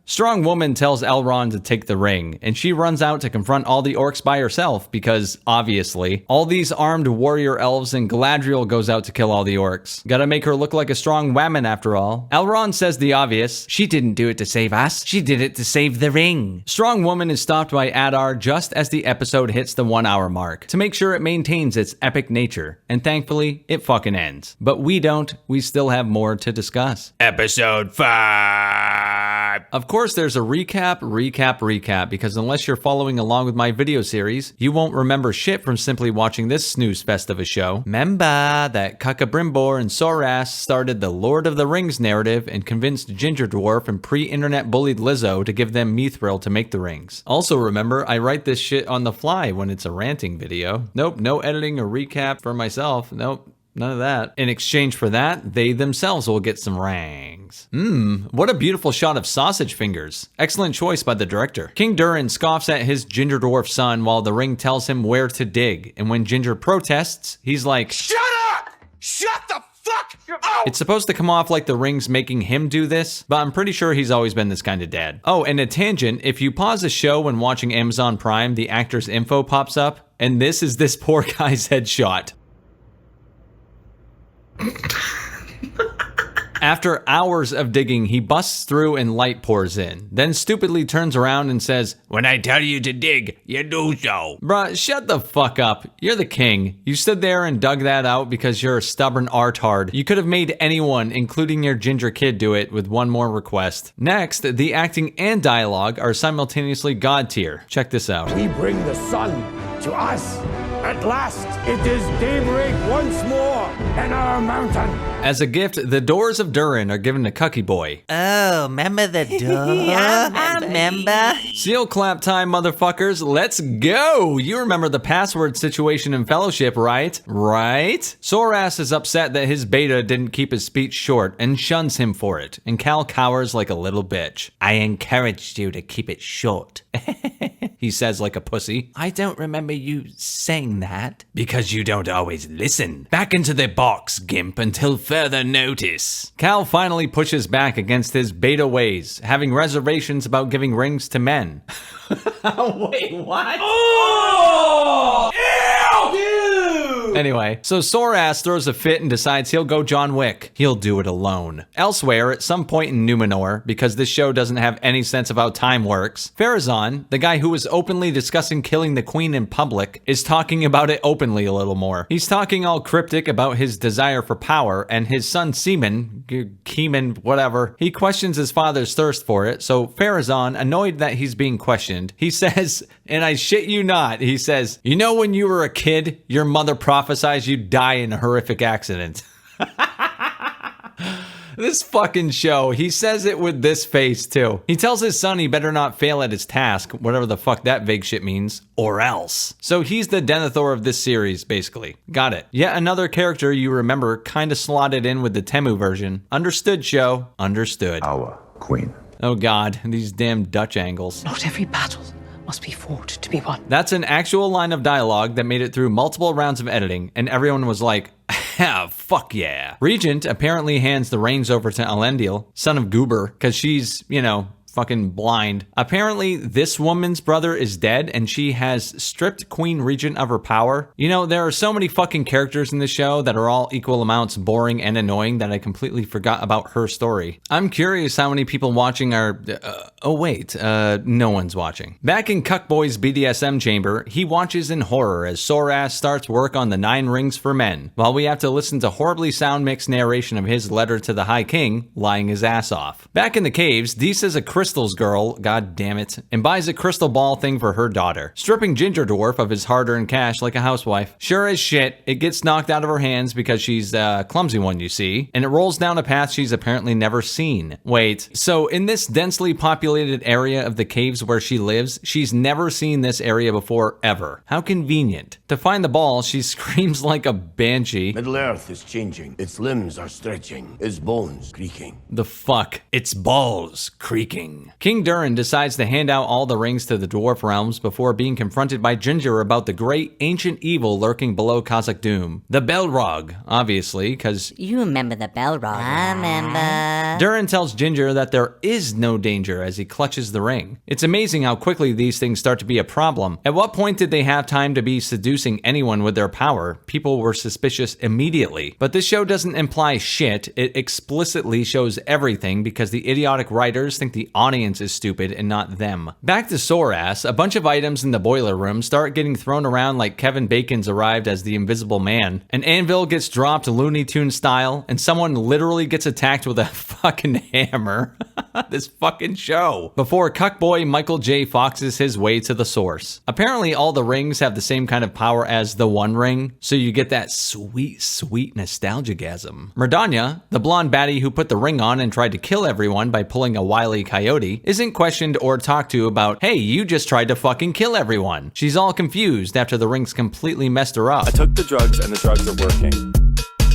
Strong woman tells Elrond to take the ring, and she runs out to confront all the orcs by herself because, obviously, all these armed warrior elves and Galadriel goes out to kill all the orcs. Gotta make her look like a strong woman after all. Elrond says the obvious. She didn't do it to save us. She did it to save the ring. Strong woman is stopped by Adar just as the episode hits the 1 hour mark to make sure it maintains its epic nature, and thankfully, it fucking ends. But we don't. We still have more to discuss. Episode 5. Of course, there's a recap, because unless you're following along with my video series, you won't remember shit from simply watching this snooze fest of a show. Remember that Cuckabrimbor and Soras started the Lord of the Rings narrative and convinced Ginger Dwarf and pre-internet bullied Lizzo to give them Mithril to make the rings. Also remember, I write this shit on the fly when it's a ranting video. Nope, no editing or recap for myself. Nope. None of that. In exchange for that, they themselves will get some rings. What a beautiful shot of sausage fingers. Excellent choice by the director. King Durin scoffs at his Ginger Dwarf son while the ring tells him where to dig, and when Ginger protests, he's like, "Shut up! Shut the fuck up!" It's supposed to come off like the ring's making him do this, but I'm pretty sure he's always been this kind of dad. Oh, and a tangent, if you pause a show when watching Amazon Prime, the actor's info pops up, and this is this poor guy's headshot. After hours of digging, he busts through and light pours in, then stupidly turns around and says, "When I tell you to dig, you do so." Bruh, shut the fuck up. You're the king. You stood there and dug that out because you're a stubborn artard. You could have made anyone, including your ginger kid, do it with one more request. Next, the acting and dialogue are simultaneously god tier. Check this out. We bring the sun to us. At last, it is daybreak once more in our mountain. As a gift, the doors of Durin are given to Cucky Boy. Oh, remember the door? Yeah, remember. Seal clap time, motherfuckers. Let's go. You remember the password situation in Fellowship, right? Right? Soras is upset that his beta didn't keep his speech short and shuns him for it, and Cal cowers like a little bitch. I encouraged you to keep it short. He says like a pussy. I don't remember you saying that. Because you don't always listen. Back into the box, Gimp, until further notice. Cal finally pushes back against his beta ways, having reservations about giving rings to men. Wait, what? Oh! Ew! Dude! Anyway, so Soras throws a fit and decides he'll go John Wick. He'll do it alone. Elsewhere, at some point in Numenor, because this show doesn't have any sense of how time works, Pharazôn, the guy who was openly discussing killing the queen in public, is talking about it openly a little more. He's talking all cryptic about his desire for power, and his son Keeman, whatever, he questions his father's thirst for it, so Pharazôn, annoyed that he's being questioned, he says, and I shit you not, he says, "You know when you were a kid, your mother prophesied you'd die in a horrific accident." This fucking show. He says it with this face too. He tells his son he better not fail at his task, whatever the fuck that vague shit means, or else. So he's the Denethor of this series, basically. Got it. Yet another character you remember kinda slotted in with the Temu version. Understood, show. Understood. Our queen. Oh god, these damn Dutch angles. Not every battle must be fought to be won. That's an actual line of dialogue that made it through multiple rounds of editing, and everyone was like, ah, fuck yeah. Regent apparently hands the reins over to Elendil, son of Goober, because she's, you know, fucking blind. Apparently, this woman's brother is dead and she has stripped Queen Regent of her power. You know, there are so many fucking characters in the show that are all equal amounts boring and annoying that I completely forgot about her story. I'm curious how many people watching are... no one's watching. Back in Cuckboy's BDSM chamber, he watches in horror as Soras starts work on the 9 Rings for Men, while we have to listen to horribly sound mixed narration of his letter to the High King, lying his ass off. Back in the caves, Dee says a Crystal's girl, god damn it, and buys a crystal ball thing for her daughter, stripping Ginger Dwarf of his hard-earned cash like a housewife. Sure as shit, it gets knocked out of her hands because she's a clumsy one, you see, and it rolls down a path she's apparently never seen. Wait, so in this densely populated area of the caves where she lives, she's never seen this area before, ever. How convenient. To find the ball, she screams like a banshee. Middle-earth is changing. Its limbs are stretching. Its bones creaking. The fuck? Its balls creaking. King Durin decides to hand out all the rings to the dwarf realms before being confronted by Ginger about the great ancient evil lurking below Khazak Doom. The Belrog, obviously, because... You remember the Belrog. I remember. Durin tells Ginger that there is no danger as he clutches the ring. It's amazing how quickly these things start to be a problem. At what point did they have time to be seducing anyone with their power? People were suspicious immediately. But this show doesn't imply shit. It explicitly shows everything because the idiotic writers think the audience is stupid and not them. Back to Soras, a bunch of items in the boiler room start getting thrown around like Kevin Bacon's arrived as the Invisible Man. An anvil gets dropped Looney Tunes style, and someone literally gets attacked with a fucking hammer. This fucking show. Before Cuckboy Michael J. Foxes his way to the source. Apparently all the rings have the same kind of power as the One Ring, so you get that sweet, sweet nostalgia-gasm. Murdanya, the blonde baddie who put the ring on and tried to kill everyone by pulling a wily coyote, isn't questioned or talked to about, hey, you just tried to fucking kill everyone. She's all confused after the rings completely messed her up. I took the drugs and the drugs are working.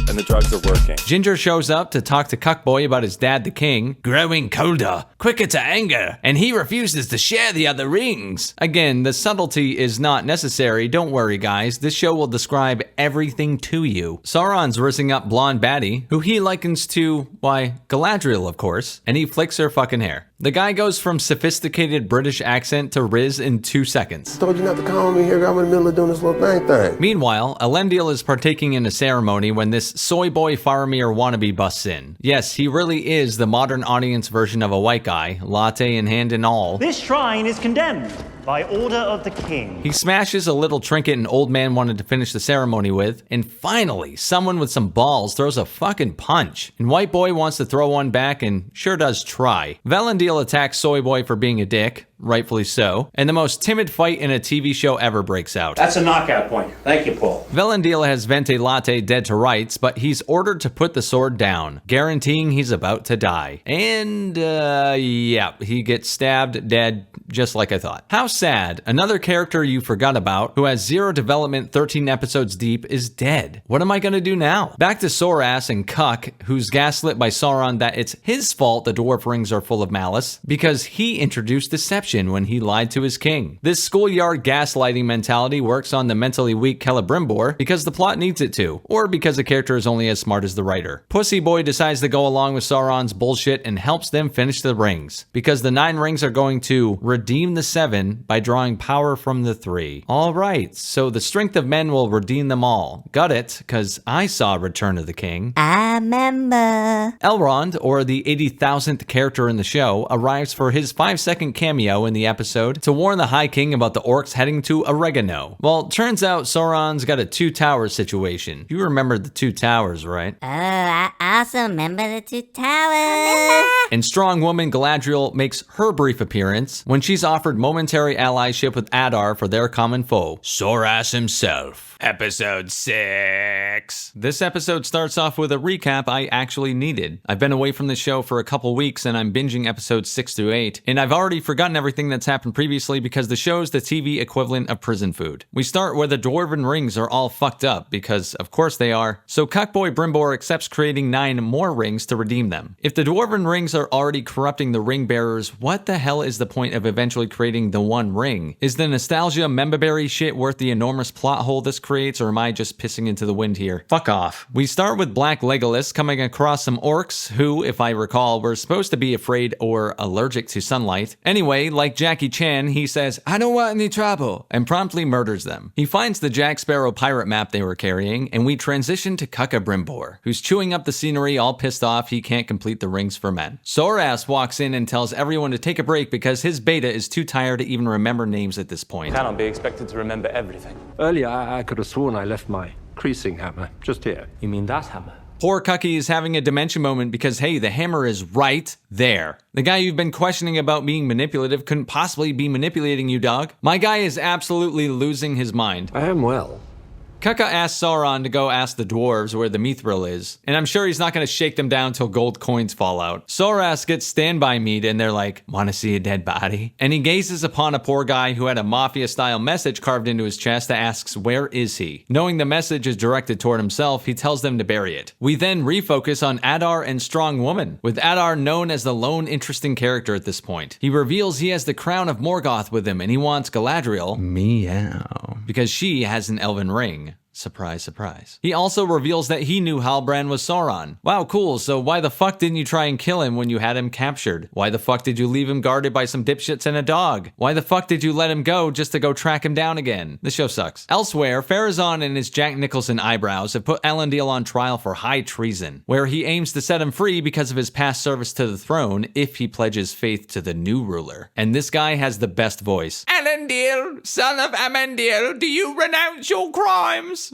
And the drugs are working. Ginger shows up to talk to Cuckboy about his dad, the king, growing colder, quicker to anger, and he refuses to share the other rings. Again, the subtlety is not necessary. Don't worry, guys. This show will describe everything to you. Sauron's rizzing up blonde baddie, who he likens to, why, Galadriel, of course, and he flicks her fucking hair. The guy goes from sophisticated British accent to Riz in 2 seconds. Told you not to call me here. I'm in the middle of doing this little thing. Meanwhile, Elendil is partaking in a ceremony when this soy boy Faramir wannabe busts in. Yes, he really is the modern audience version of a white guy, latte in hand and all. This shrine is condemned by order of the king. He smashes a little trinket an old man wanted to finish the ceremony with, and finally, someone with some balls throws a fucking punch. And White Boy wants to throw one back and sure does try. Valandil attacks Soy Boy for being a dick, rightfully so, and the most timid fight in a TV show ever breaks out. That's a knockout point. Thank you, Paul. Valandil has Vente Latte dead to rights, but he's ordered to put the sword down, guaranteeing he's about to die. And, yeah, he gets stabbed, dead, just like I thought. How sad. Another character you forgot about, who has 0 development 13 episodes deep, is dead. What am I gonna do now? Back to Soras and Cuck, who's gaslit by Sauron that it's his fault the dwarf rings are full of malice, because he introduced deception when he lied to his king. This schoolyard gaslighting mentality works on the mentally weak Celebrimbor because the plot needs it to, or because the character is only as smart as the writer. Pussy Boy decides to go along with Sauron's bullshit and helps them finish the rings, because the 9 rings are going to redeem the 7 by drawing power from the 3. Alright, so the strength of men will redeem them all. Got it, cause I saw Return of the King. I remember. Elrond, or the 80,000th character in the show, arrives for his 5-second cameo in the episode to warn the High King about the orcs heading to Oregano. Well, turns out Sauron's got a 2 towers situation. You remember the 2 towers, right? Oh, I also remember the 2 towers. And strong woman Galadriel makes her brief appearance when she's offered momentary allyship with Adar for their common foe, Soras himself. Episode 6. This episode starts off with a recap I actually needed. I've been away from the show for a couple weeks and I'm binging episodes 6 through 8, and I've already forgotten everything that's happened previously because the show's the TV equivalent of prison food. We start where the dwarven rings are all fucked up, because of course they are. So Cuckboy Brimbor accepts creating 9 more rings to redeem them. If the dwarven rings are already corrupting the ring bearers, what the hell is the point of eventually creating the one ring? Is the nostalgia memberberry shit worth the enormous plot hole this creates, or am I just pissing into the wind here? Fuck off. We start with Black Legolas coming across some orcs who, if I recall, were supposed to be afraid or allergic to sunlight. Anyway, like Jackie Chan, he says, "I don't want any trouble," and promptly murders them. He finds the Jack Sparrow pirate map they were carrying, and we transition to Cucka Brimbor, who's chewing up the scenery all pissed off he can't complete the rings for men. Soras walks in and tells everyone to take a break because his beta is too tired to even remember names at this point. Cannot be expected to remember everything. Earlier, I could have sworn I left my creasing hammer just here. You mean that hammer? Poor Cucky is having a dementia moment because, hey, the hammer is right there. The guy you've been questioning about being manipulative couldn't possibly be manipulating you, dog. My guy is absolutely losing his mind. I am well. Cucka asks Sauron to go ask the dwarves where the Mithril is, and I'm sure he's not going to shake them down till gold coins fall out. Soras gets standby meat and they're like, "Want to see a dead body?" And he gazes upon a poor guy who had a mafia-style message carved into his chest that asks, "Where is he?" Knowing the message is directed toward himself, he tells them to bury it. We then refocus on Adar and Strong Woman, with Adar known as the lone interesting character at this point. He reveals he has the crown of Morgoth with him and he wants Galadriel, meow, because she has an elven ring. Surprise, surprise. He also reveals that he knew Halbrand was Sauron. Wow, cool, so why the fuck didn't you try and kill him when you had him captured? Why the fuck did you leave him guarded by some dipshits and a dog? Why the fuck did you let him go just to go track him down again? This show sucks. Elsewhere, Pharazôn and his Jack Nicholson eyebrows have put Elendil on trial for high treason, where he aims to set him free because of his past service to the throne if he pledges faith to the new ruler. And this guy has the best voice. "Elendil, son of Amendil, do you renounce your crimes?"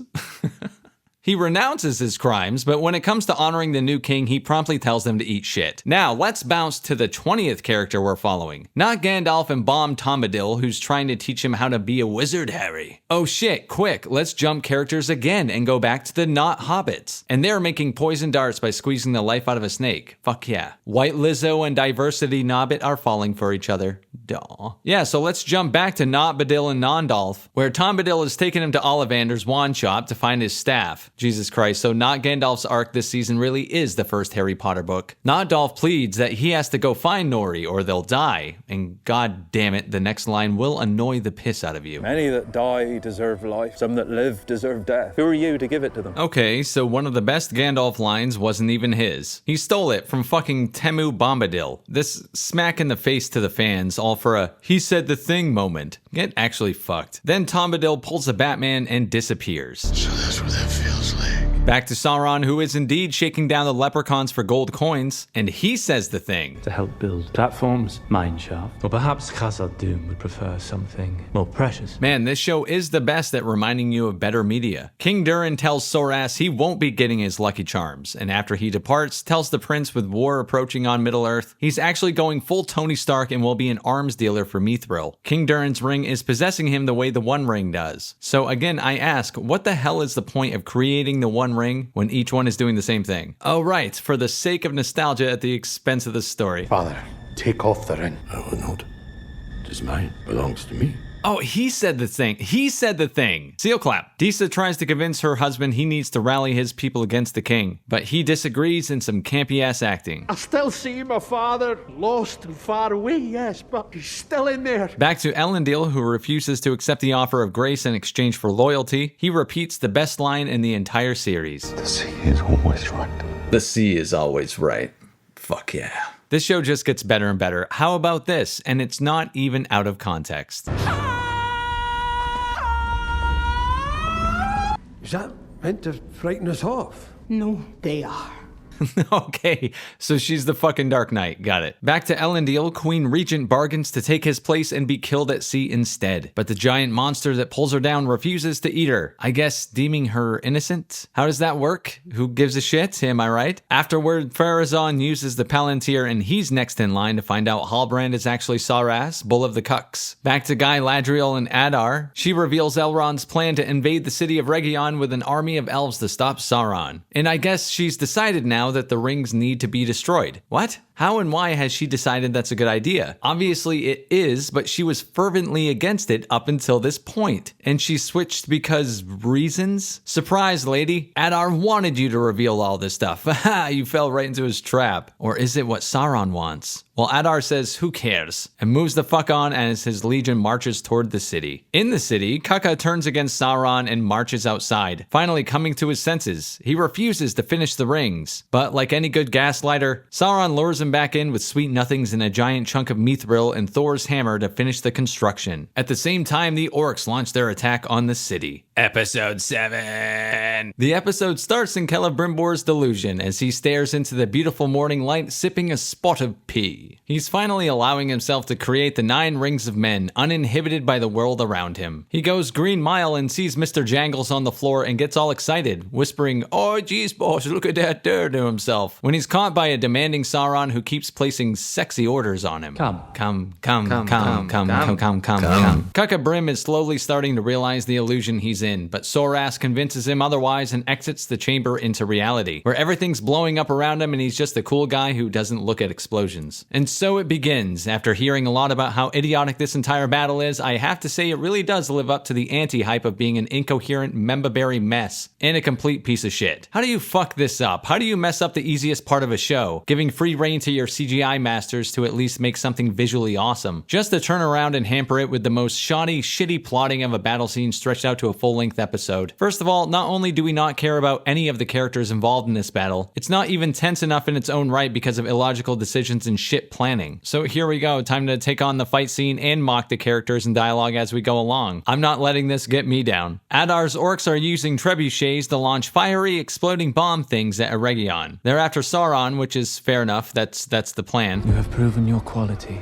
He renounces his crimes, but when it comes to honoring the new king, he promptly tells them to eat shit. Now, let's bounce to the 20th character we're following. Not Gandalf and Bomb Bombadil, who's trying to teach him how to be a wizard, Harry. Oh shit, quick, let's jump characters again and go back to the not hobbits. And they're making poison darts by squeezing the life out of a snake. Fuck yeah. White Lizzo and Diversity Nobbit are falling for each other. Duh. Yeah, so let's jump back to Not Badil and Nondalf, where Tom Badil has taken him to Ollivander's wand shop to find his staff. Jesus Christ, so Not Gandalf's arc this season really is the first Harry Potter book. Nondalf pleads that he has to go find Nori or they'll die, and god damn it, the next line will annoy the piss out of you. Many that die deserve life. Some that live deserve death. Who are you to give it to them? Okay, so one of the best Gandalf lines wasn't even his. He stole it from fucking Temu Bombadil. This smack in the face to the fans, all for a "he said the thing" moment. Get actually fucked. Then Tom Bombadil pulls a Batman and disappears. So that's what that feels like. Back to Sauron, who is indeed shaking down the leprechauns for gold coins, and he says the thing. To help build platforms, mine shaft, or perhaps Khazad-dûm would prefer something more precious. Man, this show is the best at reminding you of better media. King Durin tells Soras he won't be getting his Lucky Charms, and after he departs, tells the prince with war approaching on Middle-earth, he's actually going full Tony Stark and will be an arms dealer for Mithril. King Durin's ring is possessing him the way the One Ring does. So again, I ask, what the hell is the point of creating the One Ring when each one is doing the same thing? Oh right, for the sake of nostalgia at the expense of the story. Father, take off the ring. I will not. It is mine. Belongs to me. Oh, he said the thing. He said the thing. Seal clap. Disa tries to convince her husband he needs to rally his people against the king, but he disagrees in some campy-ass acting. I still see my father, lost and far away, yes, but he's still in there. Back to Elendil, who refuses to accept the offer of grace in exchange for loyalty. He repeats the best line in the entire series. The sea is always right. The sea is always right. Fuck yeah. This show just gets better and better. How about this? And it's not even out of context. Is that meant to frighten us off? No, they are. Okay, so she's the fucking Dark Knight. Got it. Back to Elendil, Queen Regent bargains to take his place and be killed at sea instead. But the giant monster that pulls her down refuses to eat her, I guess deeming her innocent? How does that work? Who gives a shit? Am I right? Afterward, Pharazôn uses the Palantir and he's next in line to find out Halbrand is actually Sauras, Bull of the Cucks. Back to Guy, Ladriel, and Adar. She reveals Elrond's plan to invade the city of Region with an army of elves to stop Sauron. And I guess she's decided now that the rings need to be destroyed. What? How and why has she decided that's a good idea? Obviously it is, but she was fervently against it up until this point. And she switched because reasons? Surprise, lady. Adar wanted you to reveal all this stuff. Haha, you fell right into his trap. Or is it what Sauron wants? Well, Adar says, who cares? And moves the fuck on as his legion marches toward the city. In the city, Kaka turns against Sauron and marches outside, finally coming to his senses. He refuses to finish the rings. But like any good gaslighter, Sauron lures him back in with sweet nothings and a giant chunk of mithril and Thor's hammer to finish the construction. At the same time, the orcs launch their attack on the city. Episode 7. The episode starts in Celebrimbor's delusion as he stares into the beautiful morning light sipping a spot of pee. He's finally allowing himself to create the 9 rings of men, uninhibited by the world around him. He goes Green Mile and sees Mr. Jangles on the floor and gets all excited, whispering, "Oh geez boss, look at that there," to himself, when he's caught by a demanding Sauron who keeps placing sexy orders on him. Come. Cucka Brim is slowly starting to realize the illusion he's in, but Soras convinces him otherwise and exits the chamber into reality, where everything's blowing up around him and he's just a cool guy who doesn't look at explosions. And so it begins. After hearing a lot about how idiotic this entire battle is, I have to say it really does live up to the anti-hype of being an incoherent memberberry mess and a complete piece of shit. How do you fuck this up? How do you mess up the easiest part of a show, giving free reign to your CGI masters to at least make something visually awesome, just to turn around and hamper it with the most shoddy, shitty plotting of a battle scene stretched out to a full-length episode? First of all, not only do we not care about any of the characters involved in this battle, it's not even tense enough in its own right because of illogical decisions and shit planning. So here we go, time to take on the fight scene and mock the characters and dialogue as we go along. I'm not letting this get me down. Adar's orcs are using trebuchets to launch fiery, exploding bomb things at Eregion. They're after Sauron, which is fair enough, that's the plan. You have proven your quality,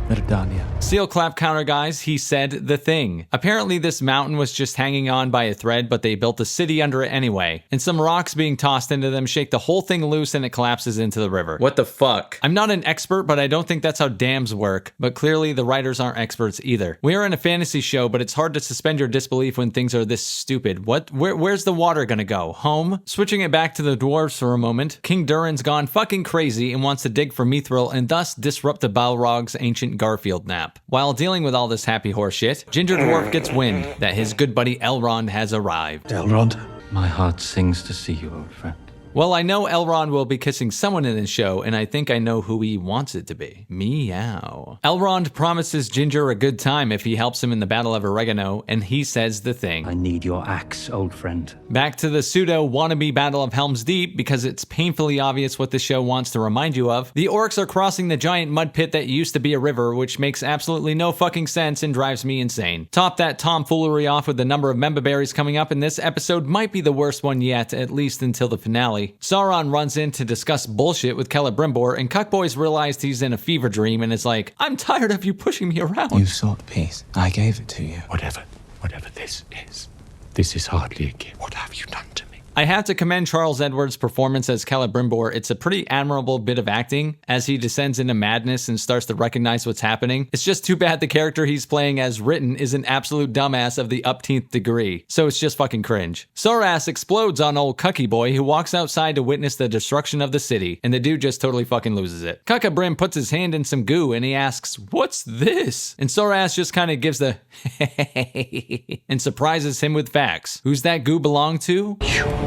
Verdania. Seal clap counter guys, he said the thing. Apparently this mountain was just hanging on by a thread, but they built a city under it anyway. And some rocks being tossed into them shake the whole thing loose and it collapses into the river. What the fuck? I'm not an expert, but I don't think that's how dams work. But clearly the writers aren't experts either. We are in a fantasy show, but it's hard to suspend your disbelief when things are this stupid. Where's the water gonna go? Home? Switching it back to the dwarves for a moment, King Durin's gone fucking crazy and wants to dig for mithril and thus disrupt the Balrog's ancient Garfield nap. While dealing with all this happy horse shit, Ginger Dwarf gets wind that his good buddy Elrond has arrived. Elrond? My heart sings to see you, old friend. Well, I know Elrond will be kissing someone in this show, and I think I know who he wants it to be. Meow. Elrond promises Ginger a good time if he helps him in the Battle of Oregano, and he says the thing. I need your axe, old friend. Back to the pseudo-wannabe Battle of Helm's Deep, because it's painfully obvious what the show wants to remind you of. The orcs are crossing the giant mud pit that used to be a river, which makes absolutely no fucking sense and drives me insane. Top that tomfoolery off with the number of memberberries coming up, and this episode might be the worst one yet, at least until the finale. Sauron runs in to discuss bullshit with Celebrimbor, and Cuckboys realized he's in a fever dream and is like, "I'm tired of you pushing me around." You sought peace. I gave it to you. Whatever this is hardly a gift. What have you done to me? I have to commend Charles Edwards' performance as Celebrimbor. It's a pretty admirable bit of acting as he descends into madness and starts to recognize what's happening. It's just too bad the character he's playing as written is an absolute dumbass of the upteenth degree. So it's just fucking cringe. Soras explodes on old Cucky Boy, who walks outside to witness the destruction of the city, and the dude just totally fucking loses it. Cucka Brim puts his hand in some goo and he asks, "What's this?" And Soras just kind of gives the and surprises him with facts. Who's that goo belong to?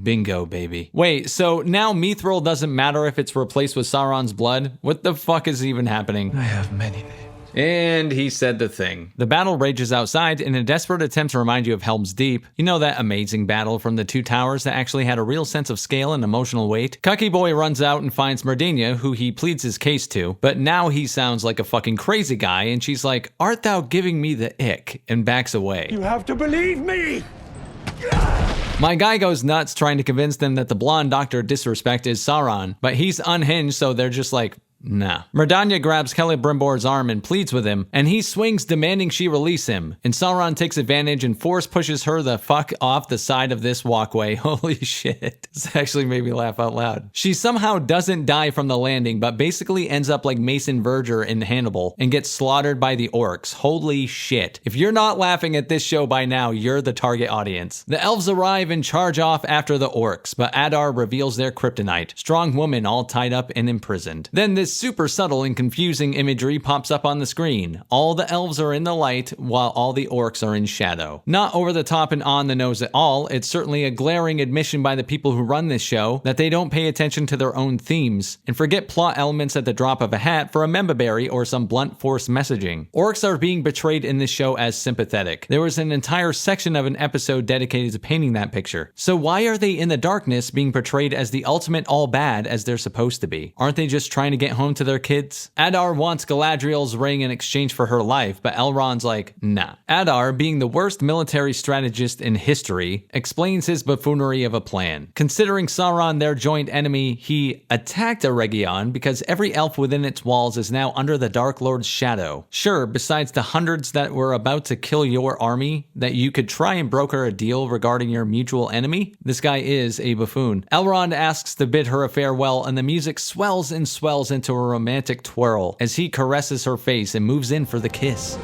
Bingo, baby. Wait, so now mithril doesn't matter if it's replaced with Sauron's blood? What the fuck is even happening? I have many names. And he said the thing. The battle rages outside in a desperate attempt to remind you of Helm's Deep. You know, that amazing battle from the Two Towers that actually had a real sense of scale and emotional weight? Cucky Boy runs out and finds Merdania, who he pleads his case to, but now he sounds like a fucking crazy guy, and she's like, "Art thou giving me the ick?" and backs away. You have to believe me! My guy goes nuts trying to convince them that the blonde Dr. Disrespect is Sauron, but he's unhinged, so they're just like, nah. Mordanya grabs Celebrimbor's arm and pleads with him, and he swings demanding she release him. And Sauron takes advantage and force pushes her the fuck off the side of this walkway. Holy shit. This actually made me laugh out loud. She somehow doesn't die from the landing, but basically ends up like Mason Verger in Hannibal and gets slaughtered by the orcs. Holy shit. If you're not laughing at this show by now, you're the target audience. The elves arrive and charge off after the orcs, but Adar reveals their kryptonite. Strong woman all tied up and imprisoned. Then this super subtle and confusing imagery pops up on the screen. All the elves are in the light while all the orcs are in shadow. Not over the top and on the nose at all, it's certainly a glaring admission by the people who run this show that they don't pay attention to their own themes and forget plot elements at the drop of a hat for a memberberry or some blunt force messaging. Orcs are being portrayed in this show as sympathetic. There was an entire section of an episode dedicated to painting that picture. So why are they in the darkness being portrayed as the ultimate all bad as they're supposed to be? Aren't they just trying to get home to their kids? Adar wants Galadriel's ring in exchange for her life, but Elrond's like, nah. Adar, being the worst military strategist in history, explains his buffoonery of a plan. Considering Sauron their joint enemy, he attacked Eregion because every elf within its walls is now under the Dark Lord's shadow. Sure, besides the hundreds that were about to kill your army, that you could try and broker a deal regarding your mutual enemy, this guy is a buffoon. Elrond asks to bid her a farewell, and the music swells and swells into a romantic twirl as he caresses her face and moves in for the kiss.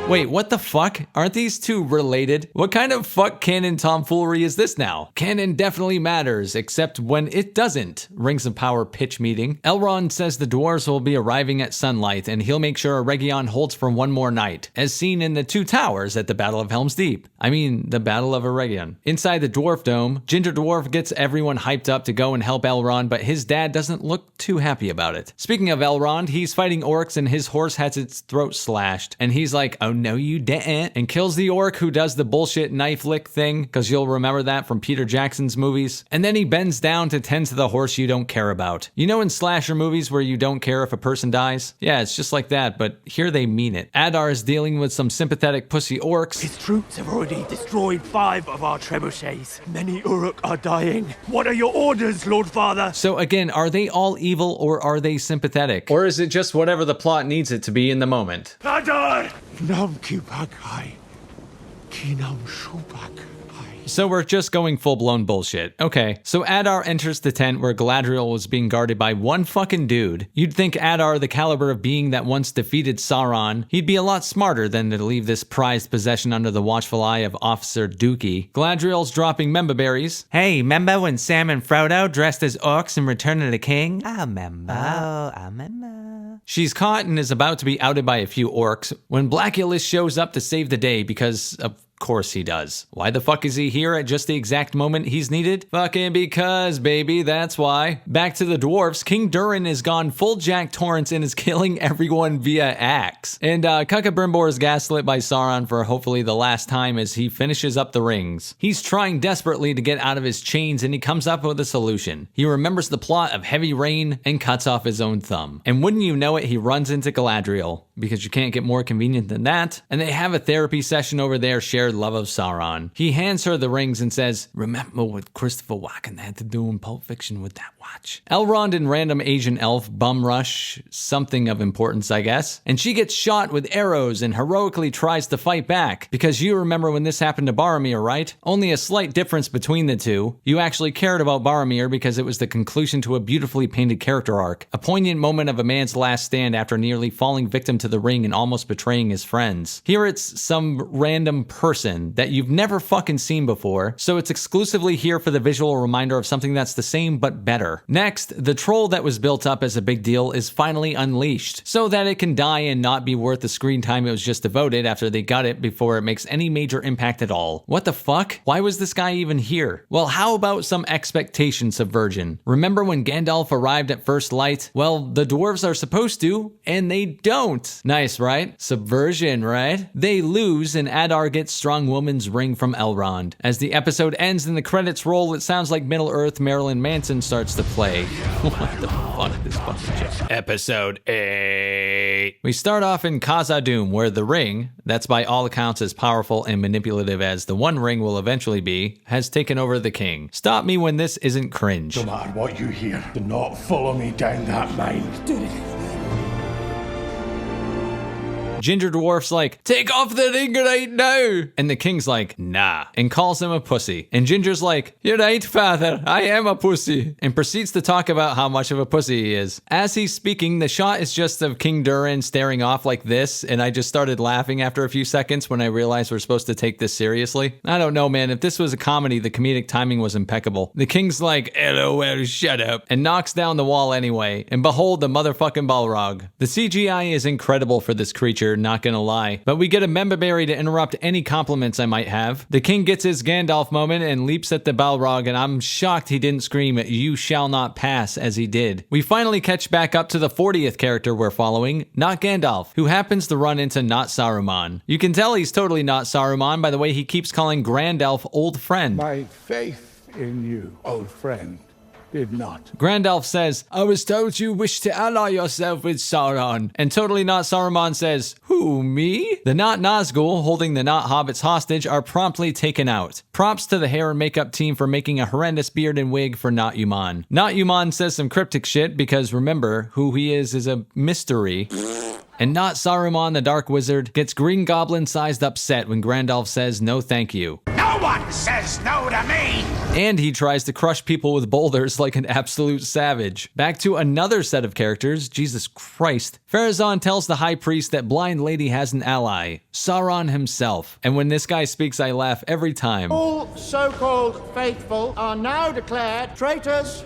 Wait, what the fuck? Aren't these two related? What kind of fuck canon tomfoolery is this now? Canon definitely matters, except when it doesn't. Rings of Power pitch meeting. Elrond says the dwarves will be arriving at sunlight, and he'll make sure Eregion holds for one more night, as seen in the Two Towers at the Battle of Helm's Deep. I mean, the Battle of Eregion. Inside the Dwarf Dome, Ginger Dwarf gets everyone hyped up to go and help Elrond, but his dad doesn't look too happy about it. Speaking of Elrond, he's fighting orcs and his horse has its throat slashed, and he's like, oh no you didn't, and kills the orc who does the bullshit knife lick thing, because you'll remember that from Peter Jackson's movies. And then he bends down to tend to the horse you don't care about. You know in slasher movies where you don't care if a person dies? Yeah, it's just like that, but here they mean it. Adar is dealing with some sympathetic pussy orcs. His troops have already destroyed 5 of our trebuchets. Many Uruk are dying. What are your orders, Lord Father? So again, are they all evil or are they sympathetic? Or is it just whatever the plot needs it to be in the moment? Adar! Namkipakai. Kinam Shupak. So we're just going full-blown bullshit. Okay, so Adar enters the tent where Galadriel was being guarded by one fucking dude. You'd think Adar, the caliber of being that once defeated Sauron, he'd be a lot smarter than to leave this prized possession under the watchful eye of Officer Dookie. Galadriel's dropping memberberries. Hey, remember when Sam and Frodo dressed as orcs in Return of the King? I remember. Oh, I remember. She's caught and is about to be outed by a few orcs when Blackulus shows up to save the day because of course he does. Why the fuck is he here at just the exact moment he's needed? Fucking because, baby, that's why. Back to the dwarves, King Durin is gone full Jack Torrance and is killing everyone via axe. And Celebrimbor's is gaslit by Sauron for hopefully the last time as he finishes up the rings. He's trying desperately to get out of his chains and he comes up with a solution. He remembers the plot of Heavy Rain and cuts off his own thumb. And wouldn't you know it, he runs into Galadriel, because you can't get more convenient than that. And they have a therapy session over there, shared love of Sauron. He hands her the rings and says, remember what Christopher Walken had to do in Pulp Fiction with that watch. Elrond and random Asian elf bum rush, something of importance I guess, and she gets shot with arrows and heroically tries to fight back, because you remember when this happened to Boromir, right? Only a slight difference between the two. You actually cared about Boromir because it was the conclusion to a beautifully painted character arc, a poignant moment of a man's last stand after nearly falling victim to the ring and almost betraying his friends. Here it's some random person that you've never fucking seen before, so it's exclusively here for the visual reminder of something that's the same but better. Next, the troll that was built up as a big deal is finally unleashed, so that it can die and not be worth the screen time it was just devoted after they got it before it makes any major impact at all. What the fuck? Why was this guy even here? Well, how about some expectation subversion? Remember when Gandalf arrived at First Light? Well, the dwarves are supposed to, and they don't. Nice, right? Subversion, right? They lose and Adar gets strong woman's ring from Elrond. As the episode ends and the credits roll, it sounds like Middle-earth Marilyn Manson starts to play. What the fuck is this fucking shit? Episode 8. We start off in Khazad-dûm, where the ring, that's by all accounts as powerful and manipulative as the One Ring will eventually be, has taken over the king. Stop me when this isn't cringe. No matter what you hear, do not follow me down that mine. Ginger Dwarf's like, take off the ring right now! And the king's like, nah, and calls him a pussy. And Ginger's like, you're right, father, I am a pussy. And proceeds to talk about how much of a pussy he is. As he's speaking, the shot is just of King Durin staring off like this, and I just started laughing after a few seconds when I realized we're supposed to take this seriously. I don't know, man, if this was a comedy, the comedic timing was impeccable. The king's like, LOL, shut up, and knocks down the wall anyway, and behold the motherfucking Balrog. The CGI is incredible for this creature, not gonna lie, but we get a member berry to interrupt any compliments I might have. The king gets his Gandalf moment and leaps at the Balrog, and I'm shocked he didn't scream, you shall not pass, as he did. We finally catch back up to the 40th character we're following, not Gandalf, who happens to run into not Saruman. You can tell he's totally not Saruman by the way he keeps calling Grandalf old friend. My faith in you, old friend, did not. Grandalf says, I was told you wish to ally yourself with Sauron. And totally not Saruman says, who, me? The not Nazgul holding the not hobbits hostage are promptly taken out. Props to the hair and makeup team for making a horrendous beard and wig for Not Yuman. Not Yuman says some cryptic shit because remember, who he is a mystery. And not Saruman the Dark Wizard gets Green Goblin-sized upset when Grandalf says no thank you. No one says no to me! And he tries to crush people with boulders like an absolute savage. Back to another set of characters, Jesus Christ. Pharazôn tells the High Priest that Blind Lady has an ally, Sauron himself. And when this guy speaks, I laugh every time. All so-called faithful are now declared traitors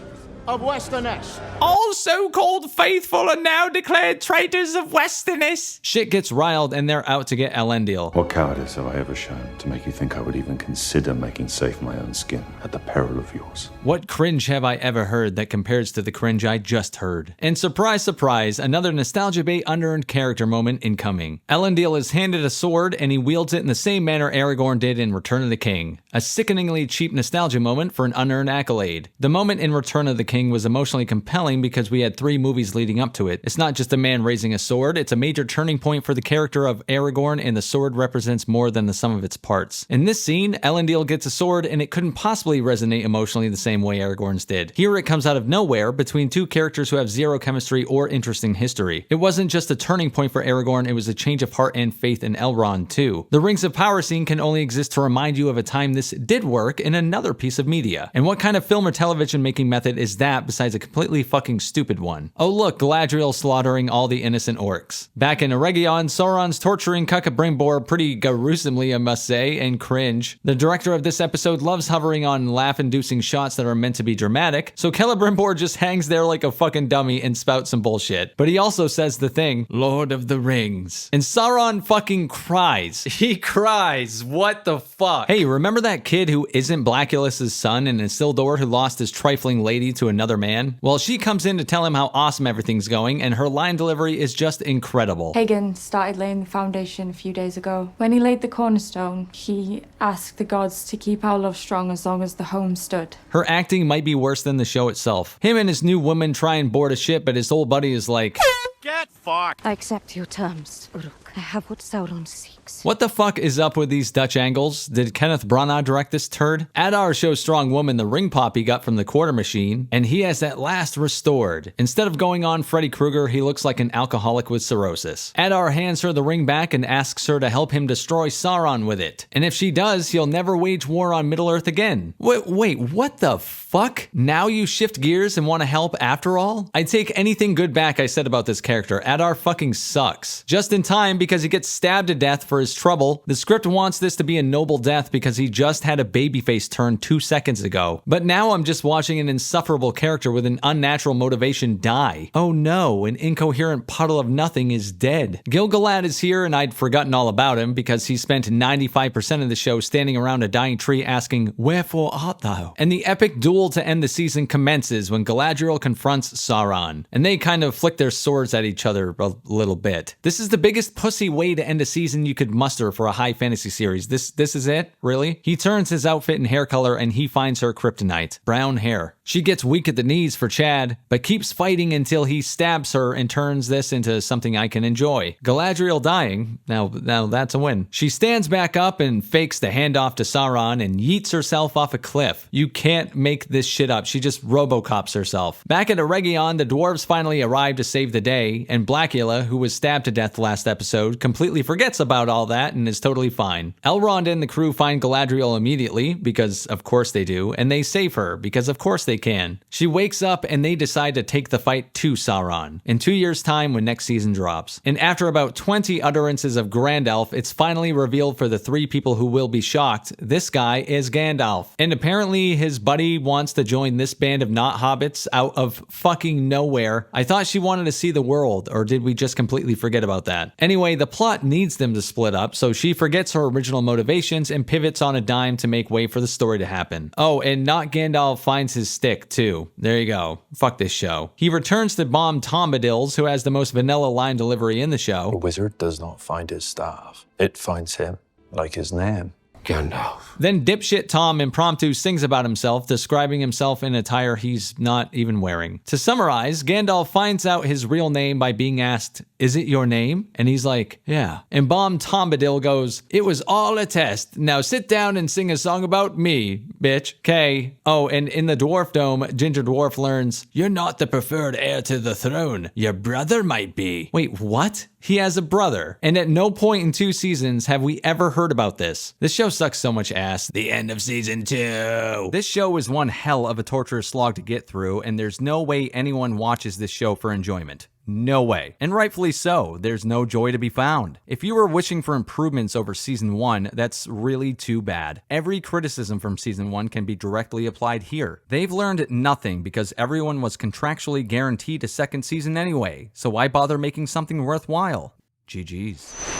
of Westerness. All so-called faithful are now declared traitors of Westerness. Shit gets riled and they're out to get Elendil. What cowardice have I ever shown to make you think I would even consider making safe my own skin at the peril of yours? What cringe have I ever heard that compares to the cringe I just heard? And surprise, surprise, another nostalgia bait unearned character moment incoming. Elendil is handed a sword and he wields it in the same manner Aragorn did in Return of the King. A sickeningly cheap nostalgia moment for an unearned accolade. The moment in Return of the King was emotionally compelling because we had 3 movies leading up to it. It's not just a man raising a sword, it's a major turning point for the character of Aragorn, and the sword represents more than the sum of its parts. In this scene, Elendil gets a sword and it couldn't possibly resonate emotionally the same way Aragorn's did. Here it comes out of nowhere between 2 characters who have zero chemistry or interesting history. It wasn't just a turning point for Aragorn, it was a change of heart and faith in Elrond too. The Rings of Power scene can only exist to remind you of a time this did work in another piece of media. And what kind of film or television making method is that besides a completely fucking stupid one? Oh look, Galadriel slaughtering all the innocent orcs. Back in Eregion, Sauron's torturing Celebrimbor pretty gruesomely, I must say, and cringe. The director of this episode loves hovering on laugh-inducing shots that are meant to be dramatic, so Celebrimbor just hangs there like a fucking dummy and spouts some bullshit. But he also says the thing, Lord of the Rings. And Sauron fucking cries. He cries. What the fuck? Hey, remember that kid who isn't Blackulus's son in Isildur who lost his trifling lady to another man? Well, she comes in to tell him how awesome everything's going, and her line delivery is just incredible. Hagen started laying the foundation a few days ago. When he laid the cornerstone, he asked the gods to keep our love strong as long as the home stood. Her acting might be worse than the show itself. Him and his new woman try and board a ship, but his old buddy is like, Get fucked! I accept your terms, Uruk. I have what Sauron seeks. what the fuck is up with these Dutch angles? Did Kenneth Branagh direct this turd? Adar shows Strong Woman the ring pop he got from the quarter machine, and he has at last restored. Instead of going on Freddy Krueger, he looks like an alcoholic with cirrhosis. Adar hands her the ring back and asks her to help him destroy Sauron with it. And if she does, he'll never wage war on Middle-earth again. Wait, what the fuck? Now you shift gears and want to help after all? I take anything good back I said about this character. Adar fucking sucks. Just in time because he gets stabbed to death for his trouble. The script wants this to be a noble death because he just had a babyface turn 2 seconds ago. But now I'm just watching an insufferable character with an unnatural motivation die. Oh no, an incoherent puddle of nothing is dead. Gil-galad is here and I'd forgotten all about him because he spent 95% of the show standing around a dying tree asking, "Wherefore art thou?" And the epic duel to end the season commences when Galadriel confronts Sauron. And they kind of flick their swords at each other a little bit. This is the biggest pussy pussy way to end a season you could muster for a high fantasy series. This is it? Really? He turns his outfit and hair color and he finds her kryptonite. Brown hair. She gets weak at the knees for Chad, but keeps fighting until he stabs her and turns this into something I can enjoy. Galadriel dying. Now that's a win. She stands back up and fakes the handoff to Sauron and yeets herself off a cliff. You can't make this shit up. She just Robocops herself. Back at Eregion, the dwarves finally arrive to save the day, and Blackula, who was stabbed to death last episode, completely forgets about all that and is totally fine. Elrond and the crew find Galadriel immediately, because of course they do, and they save her, because of course they can. She wakes up and they decide to take the fight to Sauron in 2 years' time when next season drops. And after about 20 utterances of Grandalf, it's finally revealed for the 3 people who will be shocked, this guy is Gandalf. And apparently his buddy wants to join this band of not hobbits out of fucking nowhere. I thought she wanted to see the world, or did we just completely forget about that? Anyway, the plot needs them to split up, so she forgets her original motivations and pivots on a dime to make way for the story to happen. Oh, and not Gandalf finds his stick too. There you go. Fuck this show. He returns to Mom Bombadils, who has the most vanilla line delivery in the show. A wizard does not find his staff. It finds him, like his name. Gandalf. Then dipshit Tom impromptu sings about himself, describing himself in attire he's not even wearing. To summarize, Gandalf finds out his real name by being asked, "Is it your name?" And he's like, "Yeah." And Bomb Bombadil goes, "It was all a test. Now sit down and sing a song about me, bitch." Okay. Oh, and in the Dwarf Dome, Ginger Dwarf learns, "You're not the preferred heir to the throne. Your brother might be." Wait, what? He has a brother. And at no point in 2 seasons have we ever heard about this. This show sucks so much ass. The end of season 2. This show is one hell of a torturous slog to get through, and there's no way anyone watches this show for enjoyment. No way. And rightfully so. There's no joy to be found. If you were wishing for improvements over season 1, that's really too bad. Every criticism from season 1 can be directly applied here. They've learned nothing because everyone was contractually guaranteed a second season anyway, so why bother making something worthwhile? GG's.